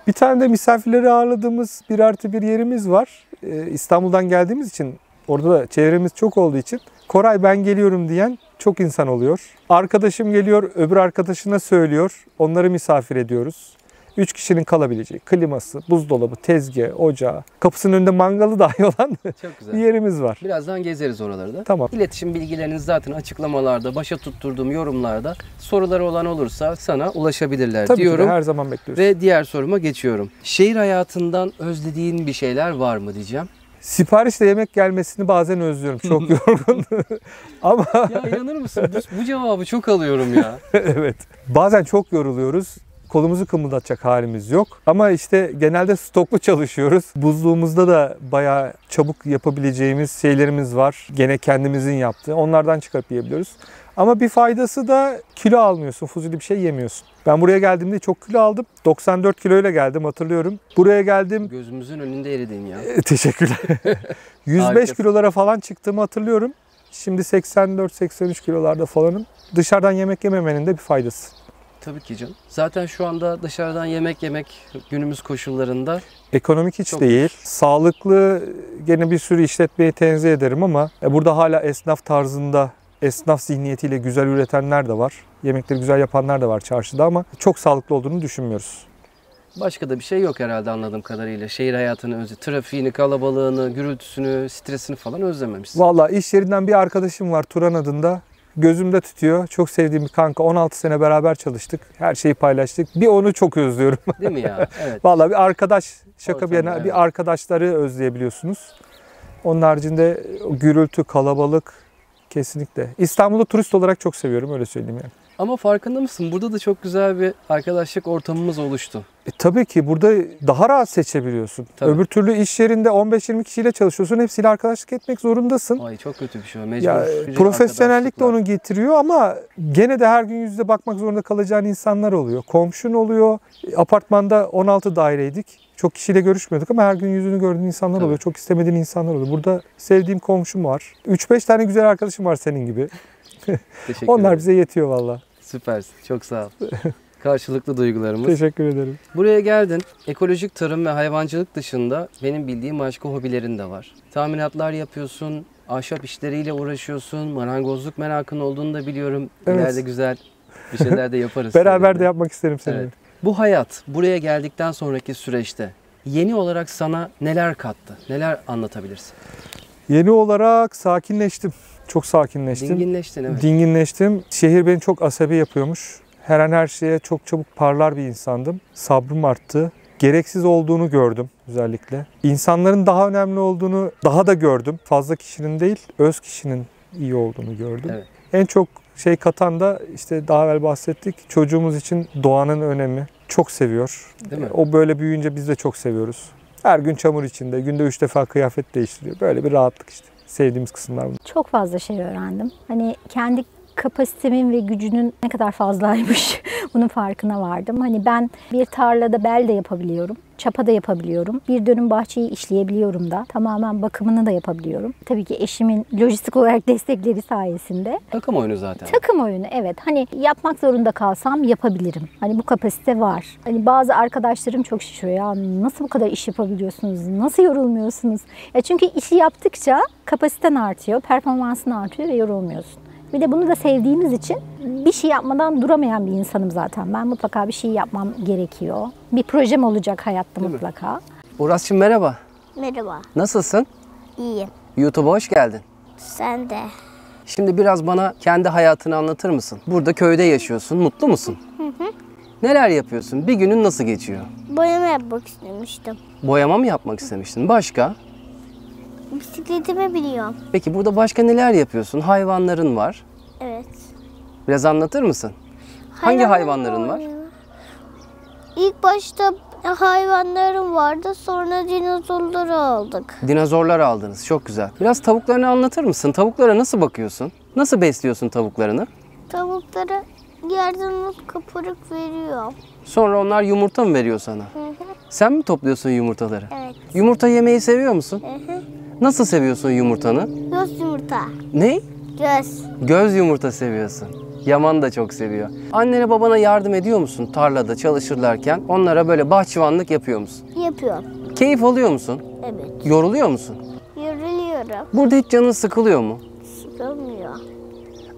Bir tane de misafirleri ağırladığımız 1+1 yerimiz var. İstanbul'dan geldiğimiz için, orada da çevremiz çok olduğu için Koray ben geliyorum diyen çok insan oluyor. Arkadaşım geliyor, öbür arkadaşına söylüyor. Onları misafir ediyoruz. 3 kişinin kalabileceği kliması, buzdolabı, tezgah, ocağı, kapısının önünde mangalı dahi olan Çok güzel. bir yerimiz var. Birazdan gezeriz oraları da. Tamam. İletişim bilgileriniz zaten açıklamalarda, başa tutturduğum yorumlarda. Soruları olan olursa sana ulaşabilirler Tabii diyorum. ki de her zaman bekliyoruz. Ve diğer soruma geçiyorum. Şehir hayatından özlediğin bir şeyler var mı diyeceğim. Siparişle yemek gelmesini bazen özlüyorum. Çok yorgun. Ama Ya inanır mısın? Bu cevabı çok alıyorum ya. evet. Bazen çok yoruluyoruz. Kolumuzu kımıldatacak halimiz yok. Ama işte genelde stoklu çalışıyoruz. Buzluğumuzda da bayağı çabuk yapabileceğimiz şeylerimiz var. Gene kendimizin yaptığı. Onlardan çıkarıp yiyebiliyoruz. Ama bir faydası da kilo almıyorsun. Fuzuli bir şey yemiyorsun. Ben buraya geldiğimde çok kilo aldım. 94 kiloyla geldim, hatırlıyorum. Buraya geldim. Gözümüzün önünde eridin ya. Teşekkürler. 105 Harikasın. kilolara falan çıktığımı hatırlıyorum. Şimdi 84-83 kilolarda falanım. Dışarıdan yemek yememenin de bir faydası. Tabii ki canım. Zaten şu anda dışarıdan yemek yemek günümüz koşullarında Ekonomik hiç Çok değil. Sağlıklı gene bir sürü işletmeyi tenzih ederim ama burada hala esnaf tarzında, esnaf zihniyetiyle güzel üretenler de var. Yemekleri güzel yapanlar da var çarşıda ama çok sağlıklı olduğunu düşünmüyoruz. başka da bir şey yok herhalde anladığım kadarıyla. Şehir hayatını trafiğini, kalabalığını, gürültüsünü, stresini falan özlememişsin. Vallahi iş yerinden bir arkadaşım var Turan adında. Gözümde tutuyor. Çok sevdiğim bir kanka. 16 sene beraber çalıştık. Her şeyi paylaştık. Bir onu çok özlüyorum. Değil mi ya? Evet. Vallahi bir arkadaş, şaka bir yana, Ortamda, evet. bir arkadaşları özleyebiliyorsunuz. Onun haricinde o gürültü, kalabalık kesinlikle. İstanbul'u turist olarak çok seviyorum, öyle söyleyeyim yani. Ama farkında mısın? Burada da çok güzel bir arkadaşlık ortamımız oluştu. Tabii ki burada daha rahat seçebiliyorsun. Tabii. Öbür türlü iş yerinde 15-20 kişiyle çalışıyorsun. Hepsiyle arkadaşlık etmek zorundasın. Ay çok kötü bir şey o. Mecbur. Ya, bir profesyonellik de arkadaşlıkla. onu getiriyor ama gene de her gün yüzde bakmak zorunda kalacağın insanlar oluyor. Komşun oluyor. Apartmanda 16 daireydik. Çok kişiyle görüşmüyorduk ama her gün yüzünü gördüğün insanlar Tabii. oluyor. Çok istemediğin insanlar oluyor. Burada sevdiğim komşum var. 3-5 tane güzel arkadaşım var senin gibi. Teşekkür Onlar ederim. bize yetiyor valla. Süpersin. Çok sağ ol. Karşılıklı duygularımız. Teşekkür ederim. Buraya geldin. Ekolojik tarım ve hayvancılık dışında benim bildiğim başka hobilerin de var. Tahminatlar yapıyorsun, ahşap işleriyle uğraşıyorsun, marangozluk merakın olduğunu da biliyorum. Evet. İleride güzel bir şeyler de yaparız. Beraber seninle. de yapmak isterim seninle. Evet. Bu hayat buraya geldikten sonraki süreçte yeni olarak sana neler kattı? Neler anlatabilirsin? Yeni olarak sakinleştim. Çok sakinleştim. Dinginleştin evet. Dinginleştim. Şehir beni çok asabi yapıyormuş. Her an her şeye çok çabuk parlar bir insandım. Sabrım arttı. gereksiz olduğunu gördüm özellikle. İnsanların daha önemli olduğunu daha da gördüm. Fazla kişinin değil, öz kişinin iyi olduğunu gördüm. Evet. En çok şey katan da işte daha evvel bahsettik. Çocuğumuz için doğanın önemi. Çok seviyor. Değil mi? O böyle büyüyünce biz de çok seviyoruz. Her gün çamur içinde, günde 3 defa kıyafet değiştiriyor. Böyle bir rahatlık işte. Sevdiğimiz kısımlar bunlar. Çok fazla şey öğrendim. Hani kendi kapasitemin ve gücünün ne kadar fazlaymış bunun farkına vardım. Hani ben bir tarlada bel de yapabiliyorum, çapa da yapabiliyorum. Bir dönüm bahçeyi işleyebiliyorum da. Tamamen bakımını da yapabiliyorum. Tabii ki eşimin lojistik olarak destekleri sayesinde. Takım oyunu zaten. Takım oyunu, evet. Hani yapmak zorunda kalsam yapabilirim. Hani bu kapasite var. Hani bazı arkadaşlarım çok şaşırıyor. Ya nasıl bu kadar iş yapabiliyorsunuz? Nasıl yorulmuyorsunuz? Ya çünkü işi yaptıkça kapasiten artıyor, performansın artıyor ve yorulmuyorsun. Bir de bunu da sevdiğimiz için bir şey yapmadan duramayan bir insanım zaten. Ben mutlaka bir şey yapmam gerekiyor. Bir projem olacak hayatta mutlaka. Uras'cığım merhaba. Merhaba. Nasılsın? İyiyim. YouTube'a hoş geldin. Sen de. Şimdi biraz bana kendi hayatını anlatır mısın? Burada köyde yaşıyorsun, mutlu musun? Neler yapıyorsun? Bir günün nasıl geçiyor? Boyama yapmak istemiştim. Boyama mı yapmak istemiştin? Başka? Bisikletime biniyorum. Peki burada başka neler yapıyorsun? Hayvanların var. Evet. Biraz anlatır mısın? Hangi hayvanların var? İlk başta hayvanlarım vardı. Sonra dinozorları aldık. Dinozorlar aldınız. Çok güzel. Biraz tavuklarını anlatır mısın? Tavuklara nasıl bakıyorsun? Nasıl besliyorsun tavuklarını? Tavuklara yerden kaparık veriyor. Sonra onlar yumurta mı veriyor sana? Sen mi topluyorsun yumurtaları? Evet. Yumurta yemeyi seviyor musun? Nasıl seviyorsun yumurtanı? Göz yumurta. Ne? Göz. Göz yumurta seviyorsun. Yaman da çok seviyor. Annene babana yardım ediyor musun tarlada çalışırlarken? Onlara böyle bahçıvanlık yapıyor musun? Yapıyorum. Keyif alıyor musun? Evet. Yoruluyor musun? Yoruluyorum. Burada hiç canın sıkılıyor mu? Sıkılmıyor.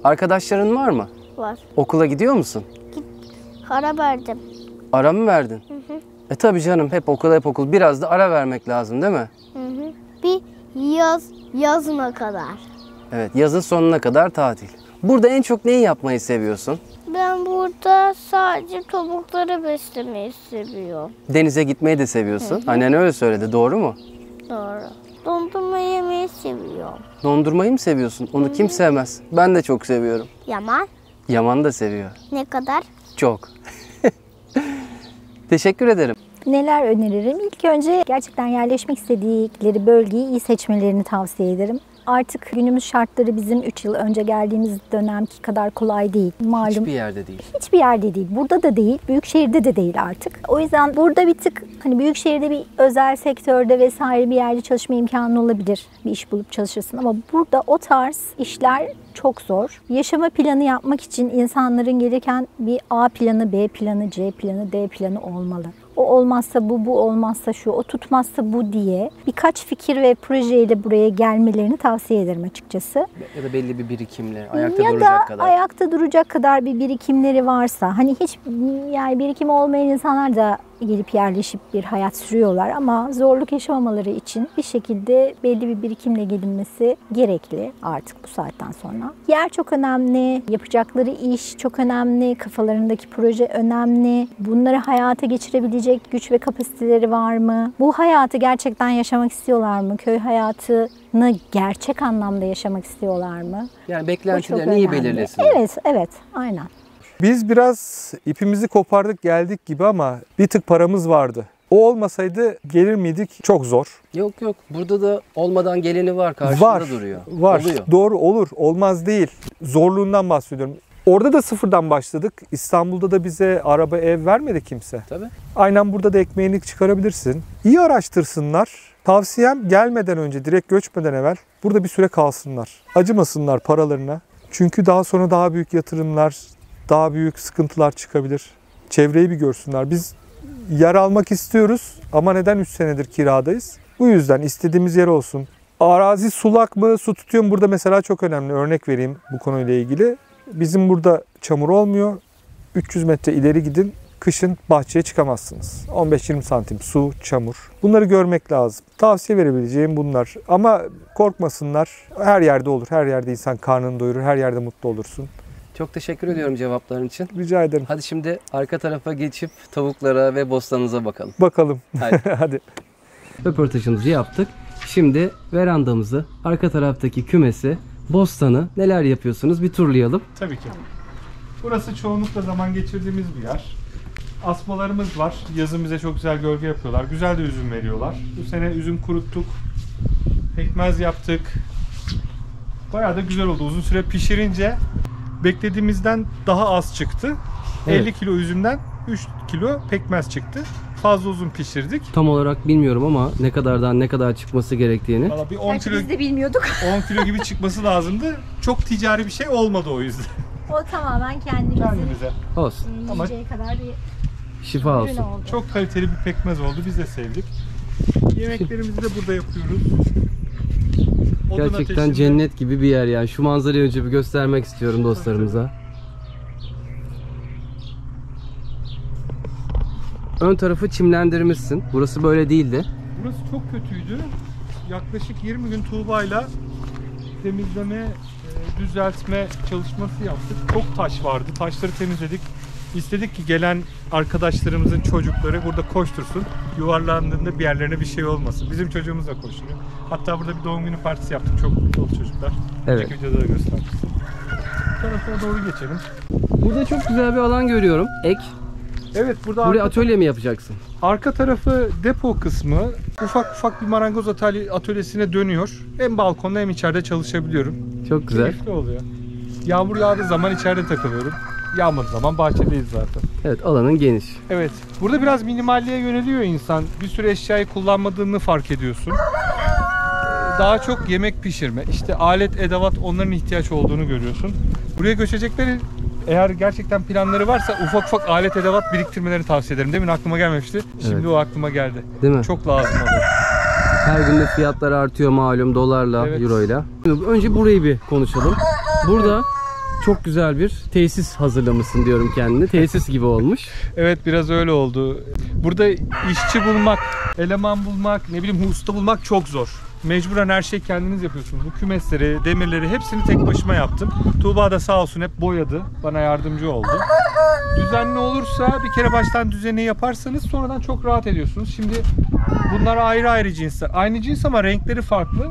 Arkadaşların var mı? Var. Okula gidiyor musun? Ara verdim. Ara mı verdin? Tabii canım, hep okul. Biraz da ara vermek lazım değil mi? Bir yazına kadar. Evet, yazın sonuna kadar tatil. Burada en çok neyi yapmayı seviyorsun? Ben burada sadece tavukları beslemeyi seviyorum. Denize gitmeyi de seviyorsun. Annen öyle söyledi, doğru mu? Doğru. Dondurma yemeyi seviyorum. Dondurmayı mı seviyorsun? Onu kim sevmez? Ben de çok seviyorum. Yaman Yaman da seviyor. ne kadar? Çok. Teşekkür ederim. Neler öneririm? İlk önce gerçekten yerleşmek istedikleri bölgeyi iyi seçmelerini tavsiye ederim. Artık günümüz şartları bizim 3 yıl önce geldiğimiz dönemki kadar kolay değil. Malum Hiçbir yerde değil. hiçbir yerde değil. Burada da değil, büyük şehirde de değil artık. O yüzden burada bir tık hani büyük şehirde bir özel sektörde vesaire bir yerde çalışma imkanı olabilir. Bir iş bulup çalışırsın ama burada o tarz işler çok zor. Yaşama planı yapmak için insanların gereken bir A planı, B planı, C planı, D planı olmalı. O olmazsa bu, bu olmazsa şu, o tutmazsa bu diye birkaç fikir ve projeyle buraya gelmelerini tavsiye ederim açıkçası. Ya da belli bir birikimle, ayakta Ya duracak da kadar. ayakta duracak kadar bir birikimleri varsa, hani hiç yani birikim olmayan insanlar da gelip yerleşip bir hayat sürüyorlar ama zorluk yaşamamaları için bir şekilde belli bir birikimle gelinmesi gerekli artık bu saatten sonra. Yer çok önemli, yapacakları iş çok önemli, kafalarındaki proje önemli. Bunları hayata geçirebilecek güç ve kapasiteleri var mı? Bu hayatı gerçekten yaşamak istiyorlar mı? Köy hayatını gerçek anlamda yaşamak istiyorlar mı? Yani Bu çok beklentilerini iyi önemli. belirlesinler. Evet, aynen. Biz biraz ipimizi kopardık geldik gibi ama bir tık paramız vardı. O olmasaydı gelir miydik? Çok zor. Yok, burada da olmadan geleni var, karşında Var. duruyor. Var. Oluyor. Doğru, olur. Olmaz değil. Zorluğundan bahsediyorum. Orada da sıfırdan başladık. İstanbul'da da bize araba, ev vermedi kimse. Tabii. Aynen burada da ekmeğini çıkarabilirsin. İyi araştırsınlar. Tavsiyem gelmeden önce, direkt göçmeden evvel burada bir süre kalsınlar. Acımasınlar paralarına. Çünkü daha sonra daha büyük yatırımlar, daha büyük sıkıntılar çıkabilir. Çevreyi bir görsünler. Biz yer almak istiyoruz ama neden 3 senedir kiradayız? Bu yüzden istediğimiz yer olsun. Arazi sulak mı, su tutuyor mu? Burada mesela çok önemli. Örnek vereyim bu konuyla ilgili. Bizim burada çamur olmuyor. 300 metre ileri gidin. Kışın bahçeye çıkamazsınız. 15-20 santim su, çamur. Bunları görmek lazım. Tavsiye verebileceğim bunlar. Ama korkmasınlar. Her yerde olur. Her yerde insan karnını doyurur. Her yerde mutlu olursun. Çok teşekkür ediyorum cevapların için. Rica ederim. Hadi şimdi arka tarafa geçip tavuklara ve bostanınıza bakalım. Bakalım. Hadi. Hadi. Röportajımızı yaptık. Şimdi verandamızı, arka taraftaki kümesi, bostanı neler yapıyorsunuz bir turlayalım. Tabii ki. Burası çoğunlukla zaman geçirdiğimiz bir yer. Asmalarımız var. Yazın bize çok güzel gölge yapıyorlar. Güzel de üzüm veriyorlar. Bu sene üzüm kuruttuk. Pekmez yaptık. Bayağı da güzel oldu. Uzun süre pişirince beklediğimizden daha az çıktı. Evet. 50 kilo üzümden 3 kilo pekmez çıktı. Fazla uzun pişirdik. Tam olarak bilmiyorum ama ne kadardan ne kadar çıkması gerektiğini. Valla bir 10 Gerçi kilo, biz de bilmiyorduk. 10 kilo gibi çıkması lazımdı. Çok ticari bir şey olmadı o yüzden. O tamamen kendimize Kendimize. Olsun. Ama yiyeceği kadar bir Şifa ürün olsun. oldu. çok kaliteli bir pekmez oldu. Biz de sevdik. Yemeklerimizi de burada yapıyoruz. Odun Gerçekten ateşinde. cennet gibi bir yer yani. Şu manzarayı önce bir göstermek istiyorum dostlarımıza. Ön tarafı çimlendirmişsin. Burası böyle değildi. Burası çok kötüydü. Yaklaşık 20 gün Tuğba'yla temizleme, düzeltme çalışması yaptık. Çok taş vardı. Taşları temizledik. İstedik ki gelen arkadaşlarımızın çocukları burada koştursun. Yuvarlandığında bir yerlerine bir şey olmasın. Bizim çocuğumuz da koşturuyor. Hatta burada bir doğum günü partisi yaptık. Çok mutlu oldu çocuklar. Evet. Önceki videoda da göstermiştim. Bu tarafa doğru geçelim. Burada çok güzel bir alan görüyorum. Ek. Evet, burada Buraya atölye mi yapacaksın? arka tarafı depo kısmı. Ufak ufak bir marangoz atölyesine dönüyor. Hem balkonda hem içeride çalışabiliyorum. Çok güzel. Keyifli oluyor. Yağmur yağdığı zaman içeride takılıyorum. Yağmadığı zaman bahçedeyiz zaten. Evet, alanın geniş. Evet. Burada biraz minimalliğe yöneliyor insan. Bir sürü eşyayı kullanmadığını fark ediyorsun. Daha çok yemek pişirme, işte alet, edevat, onların ihtiyaç olduğunu görüyorsun. Buraya göçecekleri eğer gerçekten planları varsa ufak ufak alet, edevat biriktirmeleri tavsiye ederim. Demin aklıma gelmemişti. Şimdi Evet. o aklıma geldi. Değil mi? Çok lazım oluyor. Her gün de fiyatlar artıyor malum, dolarla, Evet. euroyla. Önce burayı bir konuşalım. Burada çok güzel bir tesis hazırlamışsın diyorum kendine. Tesis gibi olmuş. Evet, biraz öyle oldu. Burada işçi bulmak, eleman bulmak, ne bileyim usta bulmak çok zor. Mecburen her şeyi kendiniz yapıyorsunuz. Bu kümesleri, demirleri hepsini tek başıma yaptım. Tuğba da sağ olsun hep boyadı. Bana yardımcı oldu. Düzenli olursa bir kere baştan düzeni yaparsanız sonradan çok rahat ediyorsunuz. Şimdi bunlar ayrı ayrı cinsler. Aynı cins ama renkleri farklı.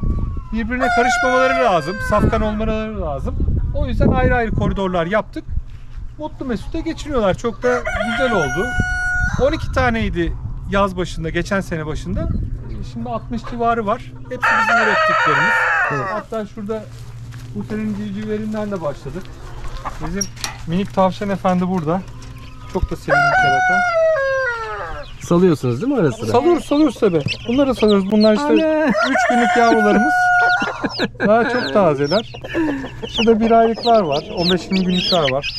Birbirine karışmamaları lazım. Safkan olmaları lazım. O yüzden ayrı ayrı koridorlar yaptık. Mutlu mesut da geçiriyorlar. Çok da güzel oldu. 12 taneydi yaz başında, geçen sene başında. Şimdi 60 civarı var. Hepsi bizim ürettiklerimiz. Evet. Hatta şurada bu senenin civcivlerinden de başladık. Bizim minik tavşan efendi burada. Çok da sevimli kerata. Salıyorsunuz değil mi ara sıra? Salıyoruz tabii. Bunları da salıyoruz. Bunlar işte 3 günlük yavrularımız. Daha çok tazeler. Şurada 1 aylıklar var. 15-20 günlükler var.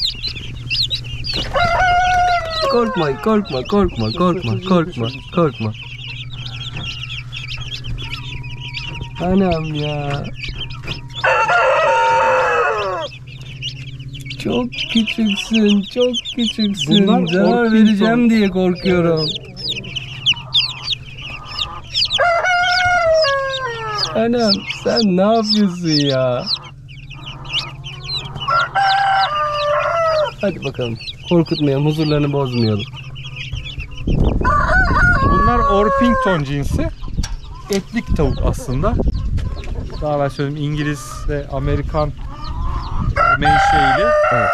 Korkma. Anam ya. Çok küçüksün. Bunlar Zarar Orpington. vereceğim diye korkuyorum. Anam sen ne yapıyorsun ya? Hadi bakalım. Korkutmayalım, huzurlarını bozmayalım. Bunlar Orpington cinsi. Etlik tavuk aslında. Daha ben söyleyeyim, İngiliz ve Amerikan menşeili. Evet.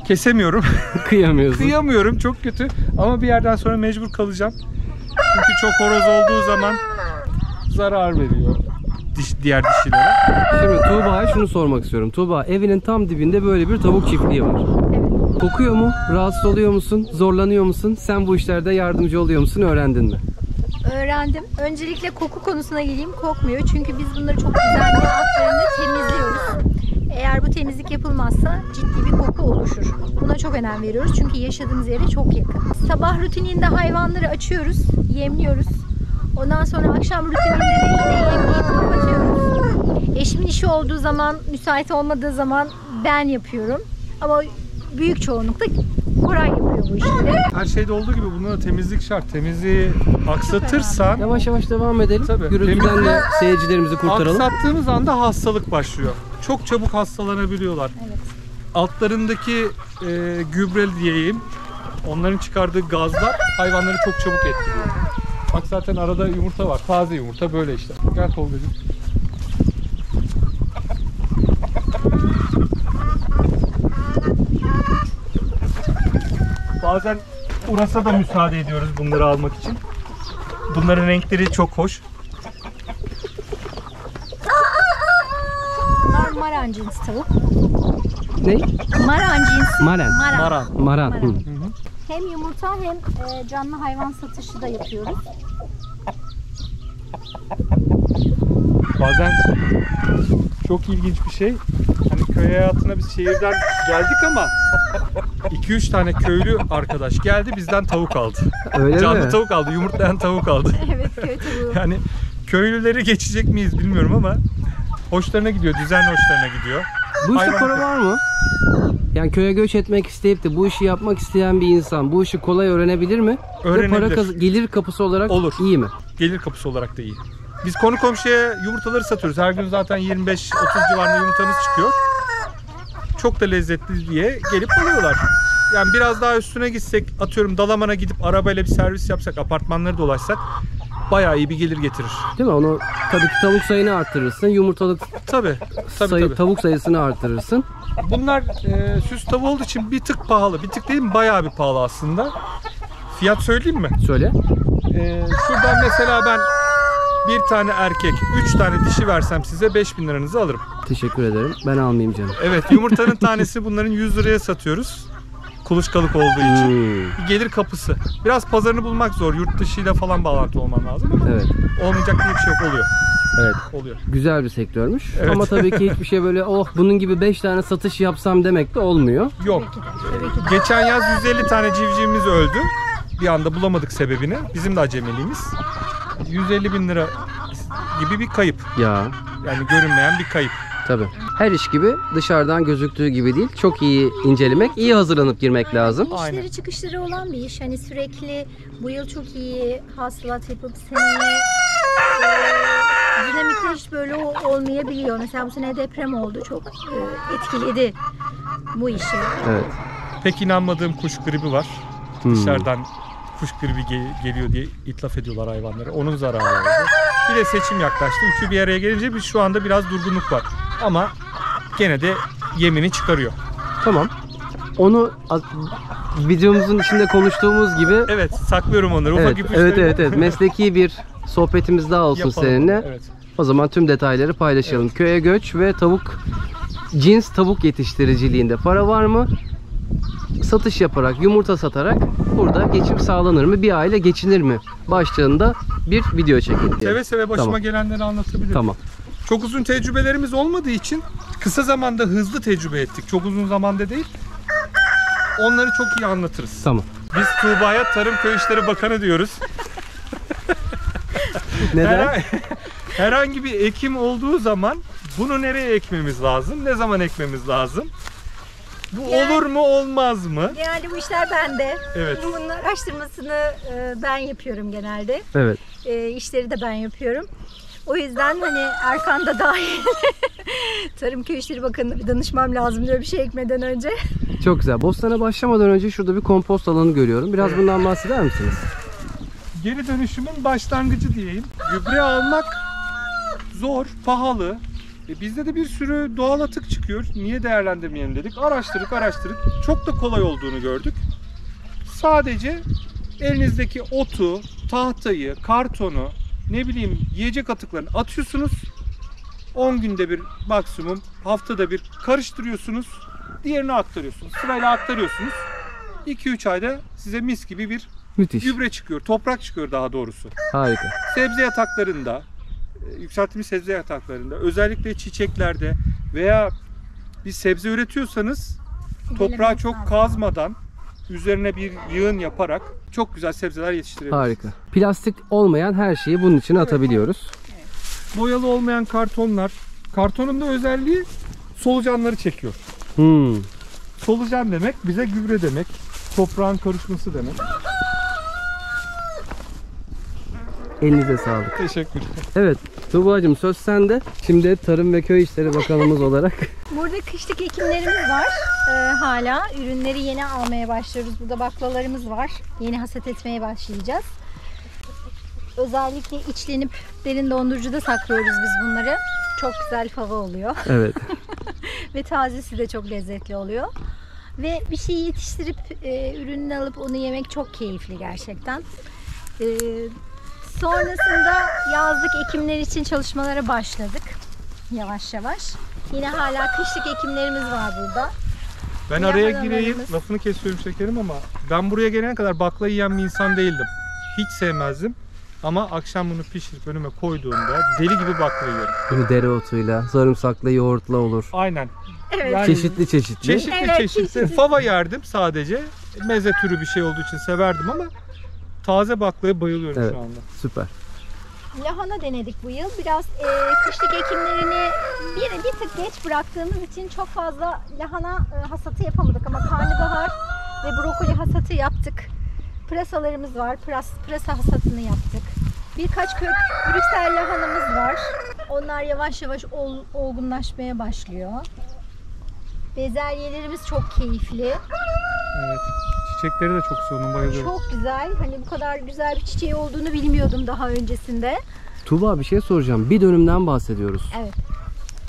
Kesemiyorum. Kıyamıyorsun. Kıyamıyorum, çok kötü. Ama bir yerden sonra mecbur kalacağım. Çünkü çok horoz olduğu zaman zarar veriyor diğer dişilere. Şimdi Tuğba'ya şunu sormak istiyorum. Tuğba, evinin tam dibinde böyle bir tavuk çiftliği var. Evet. Kokuyor mu? Rahatsız oluyor musun? Zorlanıyor musun? Sen bu işlerde yardımcı oluyor musun? Öğrendin mi? Öğrendim. Öncelikle koku konusuna geleyim. Kokmuyor. Çünkü biz bunları çok düzenli altlarını temizliyoruz. Eğer bu temizlik yapılmazsa ciddi bir koku oluşur. Buna çok önem veriyoruz. Çünkü yaşadığımız yere çok yakın. Sabah rutininde hayvanları açıyoruz, yemliyoruz. Ondan sonra akşam rutininde de yine yemleyip kapatıyoruz. Eşimin işi olduğu zaman, müsait olmadığı zaman ben yapıyorum. Ama büyük çoğunlukla Koray yapıyor bu işleri. Her şeyde olduğu gibi bunda da temizlik şart. Temizliği aksatırsan, Yavaş yavaş devam edelim. Tabii. Gürültüden de seyircilerimizi kurtaralım. aksattığımız anda hastalık başlıyor. Çok çabuk hastalanabiliyorlar. Evet. altlarındaki gübre diyeyim, onların çıkardığı gazlar hayvanları çok çabuk etkiliyor. Bak zaten arada yumurta var. Taze yumurta böyle işte. Gel Tolga'cığım. Bazen Uras'a da müsaade ediyoruz bunları almak için. Bunların renkleri çok hoş. Bunlar Maran cins tavuk. Ne? Maran cinsi. Maran. Maran. Maran. Hı. Hem yumurta hem canlı hayvan satışı da yapıyoruz. Bazen çok ilginç bir şey. Hani köy hayatına biz şehirden geldik ama 2-3 tane köylü arkadaş geldi bizden tavuk aldı. Öyle Canlı mi? tavuk aldı, yumurtlayan tavuk aldı. Evet, köy tavuğu. Yani köylüleri geçecek miyiz bilmiyorum ama hoşlarına gidiyor, düzen hoşlarına gidiyor. Bu işte Hayvan- para var mı? Yani köye göç etmek isteyip de bu işi yapmak isteyen bir insan bu işi kolay öğrenebilir mi? Ve para Öğrenebilir. gelir kapısı olarak Olur. iyi mi? Gelir kapısı olarak da iyi. Biz konu komşuya yumurtaları satıyoruz. Her gün zaten 25-30 civarında yumurtamız çıkıyor. Çok da lezzetli diye gelip alıyorlar. Yani biraz daha üstüne gitsek, atıyorum Dalaman'a gidip arabayla bir servis yapsak, apartmanları dolaşsak bayağı iyi bir gelir getirir. Değil mi? Onu tabii ki tavuk sayını arttırırsın. Yumurtalık Tabii. Tabii. tavuk sayısını arttırırsın. Bunlar süs tavuğu olduğu için bir tık pahalı. Bir tık değil mi? Bayağı bir pahalı aslında. Fiyat söyleyeyim mi? Söyle. Şuradan mesela ben bir tane erkek, 3 tane dişi versem size 5.000 liranızı alırım. Teşekkür ederim. Ben almayayım canım. Evet, yumurtanın tanesi bunların 100 liraya satıyoruz. Kuluçkalık olduğu için. Bir gelir kapısı. Biraz pazarını bulmak zor. Yurt dışıyla falan bağlantı olman lazım ama Evet. olmayacak diye bir şey yok, oluyor. Evet. Oluyor. Güzel bir sektörmüş. Evet. Ama tabii ki hiçbir şey böyle oh bunun gibi 5 tane satış yapsam demek de olmuyor. Yok. Geçen yaz 150 tane civcivimiz öldü. Bir anda bulamadık sebebini. Bizim de acemiliğimiz. 150 bin lira gibi bir kayıp. Ya Yani görünmeyen bir kayıp. tabii. Her iş gibi dışarıdan gözüktüğü gibi değil. Çok iyi incelemek, iyi hazırlanıp girmek lazım. Aynen. İşleri çıkışları olan bir iş. Hani sürekli bu yıl çok iyi hasılat yapıp seneye dinamikler hiç böyle olmayabiliyor. Mesela bu sene deprem oldu. Çok etkiledi bu işi. Evet. Pek inanmadığım kuş gribi var. Dışarıdan kuş gribi geliyor diye itlaf ediyorlar hayvanları. Onun zararı oldu. Bir de seçim yaklaştı. Üçü bir araya gelince biz şu anda biraz durgunluk var. Ama gene de yemini çıkarıyor. Tamam. Onu videomuzun içinde konuştuğumuz gibi Evet, saklıyorum onları. Ufak evet, ipuçları. evet. Mesleki bir sohbetimiz daha olsun Yapalım. seninle. Evet. O zaman tüm detayları paylaşalım. Köye göç ve cins tavuk yetiştiriciliğinde para var mı? Satış yaparak, yumurta satarak burada geçim sağlanır mı? Bir aile geçinir mi? Başlığında bir video çekin. Seve seve başıma Tamam. gelenleri anlatabilirim. Tamam. Çok uzun tecrübelerimiz olmadığı için kısa zamanda hızlı tecrübe ettik. Çok uzun zamanda değil. Onları çok iyi anlatırız. Tamam. Biz Tuğba'ya Tarım Köy İşleri Bakanı diyoruz. Neden? Herhangi bir ekim olduğu zaman bunu nereye ekmemiz lazım? Ne zaman ekmemiz lazım? Bu Yani- olur mu olmaz mı? Genelde bu işler bende. Evet. Bunun araştırmasını ben yapıyorum genelde. Evet. İşleri de ben yapıyorum. O yüzden hani Erkan da dahil Tarım Köy İşleri Bakanı'na bir danışmam lazım diyor bir şey ekmeden önce. Çok güzel. Bostana başlamadan önce şurada bir kompost alanı görüyorum. Biraz bundan bahseder misiniz? Geri dönüşümün başlangıcı diyeyim. Gübre almak zor, pahalı. Bizde de bir sürü doğal atık çıkıyor. Niye değerlendirmeyelim dedik. Araştırdık. Çok da kolay olduğunu gördük. Sadece elinizdeki otu, tahtayı, kartonu, ne bileyim yiyecek atıklarını atıyorsunuz. 10 günde bir maksimum, haftada bir karıştırıyorsunuz. Diğerini aktarıyorsunuz. Sırayla aktarıyorsunuz. 2-3 ayda size mis gibi bir Müthiş. gübre çıkıyor. Toprak çıkıyor daha doğrusu. Harika. Sebze yataklarında, yükseltilmiş sebze yataklarında, özellikle çiçeklerde veya bir sebze üretiyorsanız toprağı çok kazmadan üzerine bir yığın yaparak çok güzel sebzeler yetiştirebilirsiniz. Harika. Plastik olmayan her şeyi bunun içine atabiliyoruz. Boyalı olmayan kartonlar. Kartonun da özelliği solucanları çekiyor. Solucan demek bize gübre demek. Toprağın karışması demek. Elinize sağlık. Teşekkürler. Evet Tuğba'cığım söz sende. Şimdi Tarım ve Köy İşleri Bakanımız olarak. Burada kışlık ekimlerimiz var. Hala ürünleri yeni almaya başlıyoruz. Burada baklalarımız var. Yeni hasat etmeye başlayacağız. Özellikle içlenip derin dondurucuda saklıyoruz biz bunları. Çok güzel hava oluyor. Evet. Ve tazesi de çok lezzetli oluyor. Ve bir şeyi yetiştirip ürününü alıp onu yemek çok keyifli gerçekten. Sonrasında yazlık ekimler için çalışmalara başladık. Yavaş yavaş. Yine hala kışlık ekimlerimiz var burada. Ben Yine araya halalarımız- gireyim. Lafını kesiyorum şekerim ama ben buraya gelene kadar bakla yiyen bir insan değildim. Hiç sevmezdim. Ama akşam bunu pişirip önüme koyduğumda deli gibi bakla yiyorum. Bunu dereotuyla, sarımsaklı yoğurtla olur. Aynen. Evet. Yani Çeşitli çeşitli. Evet, çeşitli. Fava yerdim sadece. Meze türü bir şey olduğu için severdim ama taze baklaya bayılıyorum Evet. şu anda. Süper. Lahana denedik bu yıl. Biraz kışlık ekimlerini bir tık geç bıraktığımız için çok fazla lahana hasatı yapamadık. Ama karnabahar ve brokoli hasatı yaptık. Pırasalarımız var. Pırasa hasatını yaptık. Birkaç kök Brüksel lahanamız var. Onlar yavaş yavaş olgunlaşmaya başlıyor. Bezelyelerimiz çok keyifli. Evet. Çiçekleri de çok seviyorum, bayılıyorum. Çok güzel. Hani bu kadar güzel bir çiçeği olduğunu bilmiyordum daha öncesinde. Tuğba bir şey soracağım. Bir dönümden bahsediyoruz. Evet.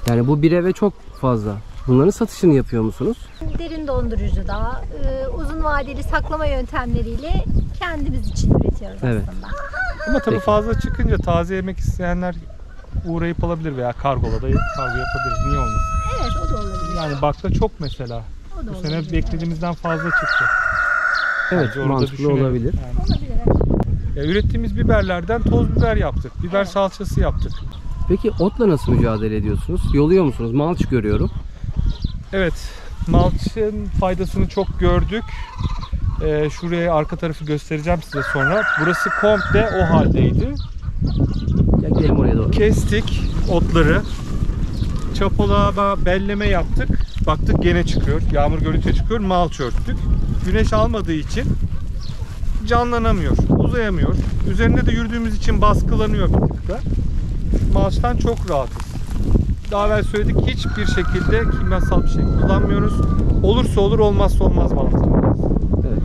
Yani bu bir eve çok fazla. Bunların satışını yapıyor musunuz? Derin dondurucuda, uzun vadeli saklama yöntemleriyle kendimiz için üretiyoruz Evet. aslında. Ama tabii Peki. fazla çıkınca taze yemek isteyenler uğrayıp alabilir veya kargola da kargo yapabiliriz. Niye olmasın? Evet, o da olabilir. Yani bakla çok mesela. O da Bu olabilir. sene beklediğimizden fazla çıktı. Evet, Bence orada mantıklı düşünelim. olabilir. Yani. Olabilir, evet. Ürettiğimiz biberlerden toz biber yaptık. Biber Evet. salçası yaptık. Peki otla nasıl mücadele ediyorsunuz? Yoluyor musunuz? Malç görüyorum. Evet, malçın faydasını çok gördük. Şuraya arka tarafı göstereceğim size sonra. Burası komple o haldeydi. Ya gidelim oraya doğru. Kestik otları. Çapalama, belleme yaptık. Baktık gene çıkıyor. Yağmur görünce çıkıyor. Malç örttük. Güneş almadığı için canlanamıyor, uzayamıyor. Üzerinde de yürüdüğümüz için baskılanıyor bir tık da. Malçtan çok rahatız. Daha evvel söyledik, hiçbir şekilde kimyasal bir şey kullanmıyoruz. Olursa olur, olmazsa olmaz malçlarımız. Evet.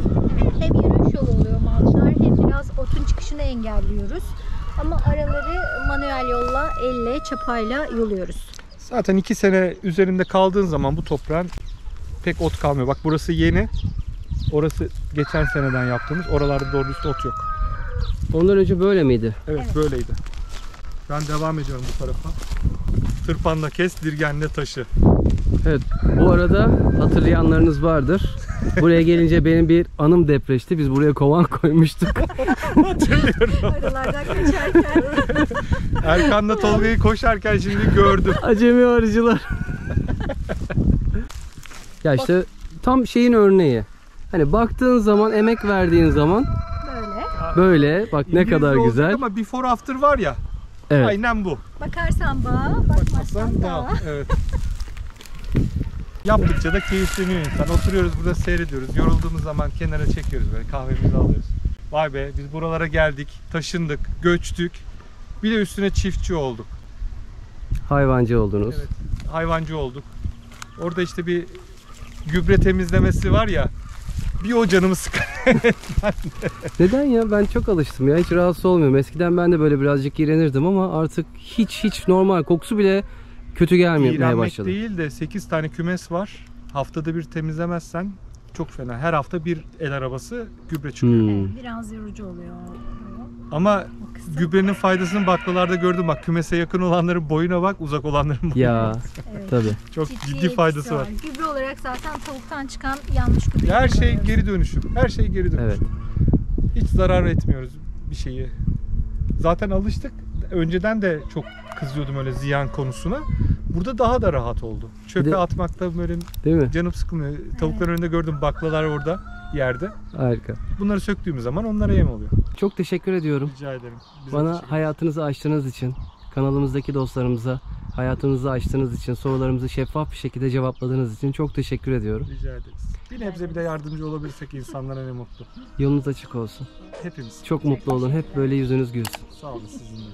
Hem yürüyüş yolu oluyor malçlar, hem biraz otun çıkışını engelliyoruz. Ama araları manuel yolla, elle, çapayla yoluyoruz. Zaten 2 sene üzerinde kaldığın zaman bu toprağın pek ot kalmıyor. Bak burası yeni. Orası geçen seneden yaptığımız. Oralarda doğru düzgün ot yok. Ondan önce böyle miydi? Evet, Evet. böyleydi. Ben devam ediyorum bu tarafa. Tırpanla kes, dirgenle taşı. Evet. Bu arada hatırlayanlarınız vardır. Buraya gelince benim bir anım depreşti. Biz buraya kovan koymuştuk. Hatırlıyorum. Aralardan kaçarken. Erkan'la Tolga'yı koşarken şimdi gördüm. Acemi arıcılar. Ya işte tam şeyin örneği. Hani baktığın zaman, emek verdiğin zaman Böyle. böyle bak ne kadar Yüz güzel. olduk ama before after var ya. Evet. Aynen bu. Bakarsan bağa, bakmazsan dağa. Evet. Yaptıkça da keyifleniyor insan. Oturuyoruz burada, seyrediyoruz. Yorulduğumuz zaman kenara çekiyoruz, böyle kahvemizi alıyoruz. Vay be, biz buralara geldik, taşındık, göçtük. Bir de üstüne çiftçi olduk. Hayvancı oldunuz. Evet. Hayvancı olduk. Orada işte bir gübre temizlemesi var ya. Bir o canımı sıkar. Neden ya? Ben çok alıştım ya. Hiç rahatsız olmuyorum. Eskiden ben de böyle birazcık iğrenirdim ama artık hiç normal. Kokusu bile kötü gelmeye İğrenmek başladı. değil de 8 tane kümes var. Haftada bir temizlemezsen çok fena. Her hafta bir el arabası gübre çıkıyor. Hmm. Evet, biraz yorucu oluyor. Ama O kısım. gübrenin faydasını baklalarda gördüm. Bak, kümese yakın olanların boyuna bak, uzak olanların boyuna Ya bak. Evet. tabii. Çok Ciddi ciddi faydası etkisi var. Gübre olarak zaten tavuktan çıkan yanlış gübre. Her şey geri dönüşüm. Her şey geri dönüşüm. Evet. Hiç zarar etmiyoruz bir şeyi. Zaten alıştık. Önceden de çok kızıyordum öyle ziyan konusuna. Burada daha da rahat oldu. Çöpe Bir de- atmakta böyle Değil mi? canım sıkılmıyor. Tavukların önünde gördüm, baklalar orada yerde. Harika. Bunları söktüğümüz zaman onlara yem oluyor. Çok teşekkür ediyorum. Rica ederim. Bize Bana teşekkür hayatınızı açtığınız için, kanalımızdaki dostlarımıza Hayatınızı açtığınız için, sorularımızı şeffaf bir şekilde cevapladığınız için çok teşekkür ediyorum. Rica ederiz. Bir nebze bir de yardımcı olabilirsek insanlara ne mutlu. Yolunuz açık olsun. Hepimiz. Çok mutlu olun. Hep böyle yüzünüz gülsün. Sağ olun sizinle.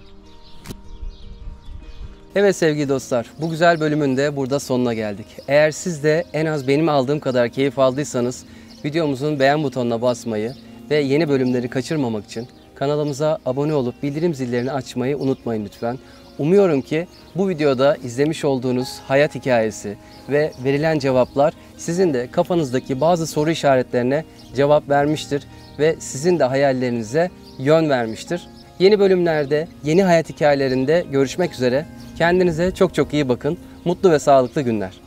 Evet sevgili dostlar, bu güzel bölümün de burada sonuna geldik. Eğer siz de en az benim aldığım kadar keyif aldıysanız videomuzun beğen butonuna basmayı ve yeni bölümleri kaçırmamak için kanalımıza abone olup bildirim zillerini açmayı unutmayın lütfen. Umuyorum ki bu videoda izlemiş olduğunuz hayat hikayesi ve verilen cevaplar sizin de kafanızdaki bazı soru işaretlerine cevap vermiştir ve sizin de hayallerinize yön vermiştir. Yeni bölümlerde, yeni hayat hikayelerinde görüşmek üzere. Kendinize çok çok iyi bakın. Mutlu ve sağlıklı günler.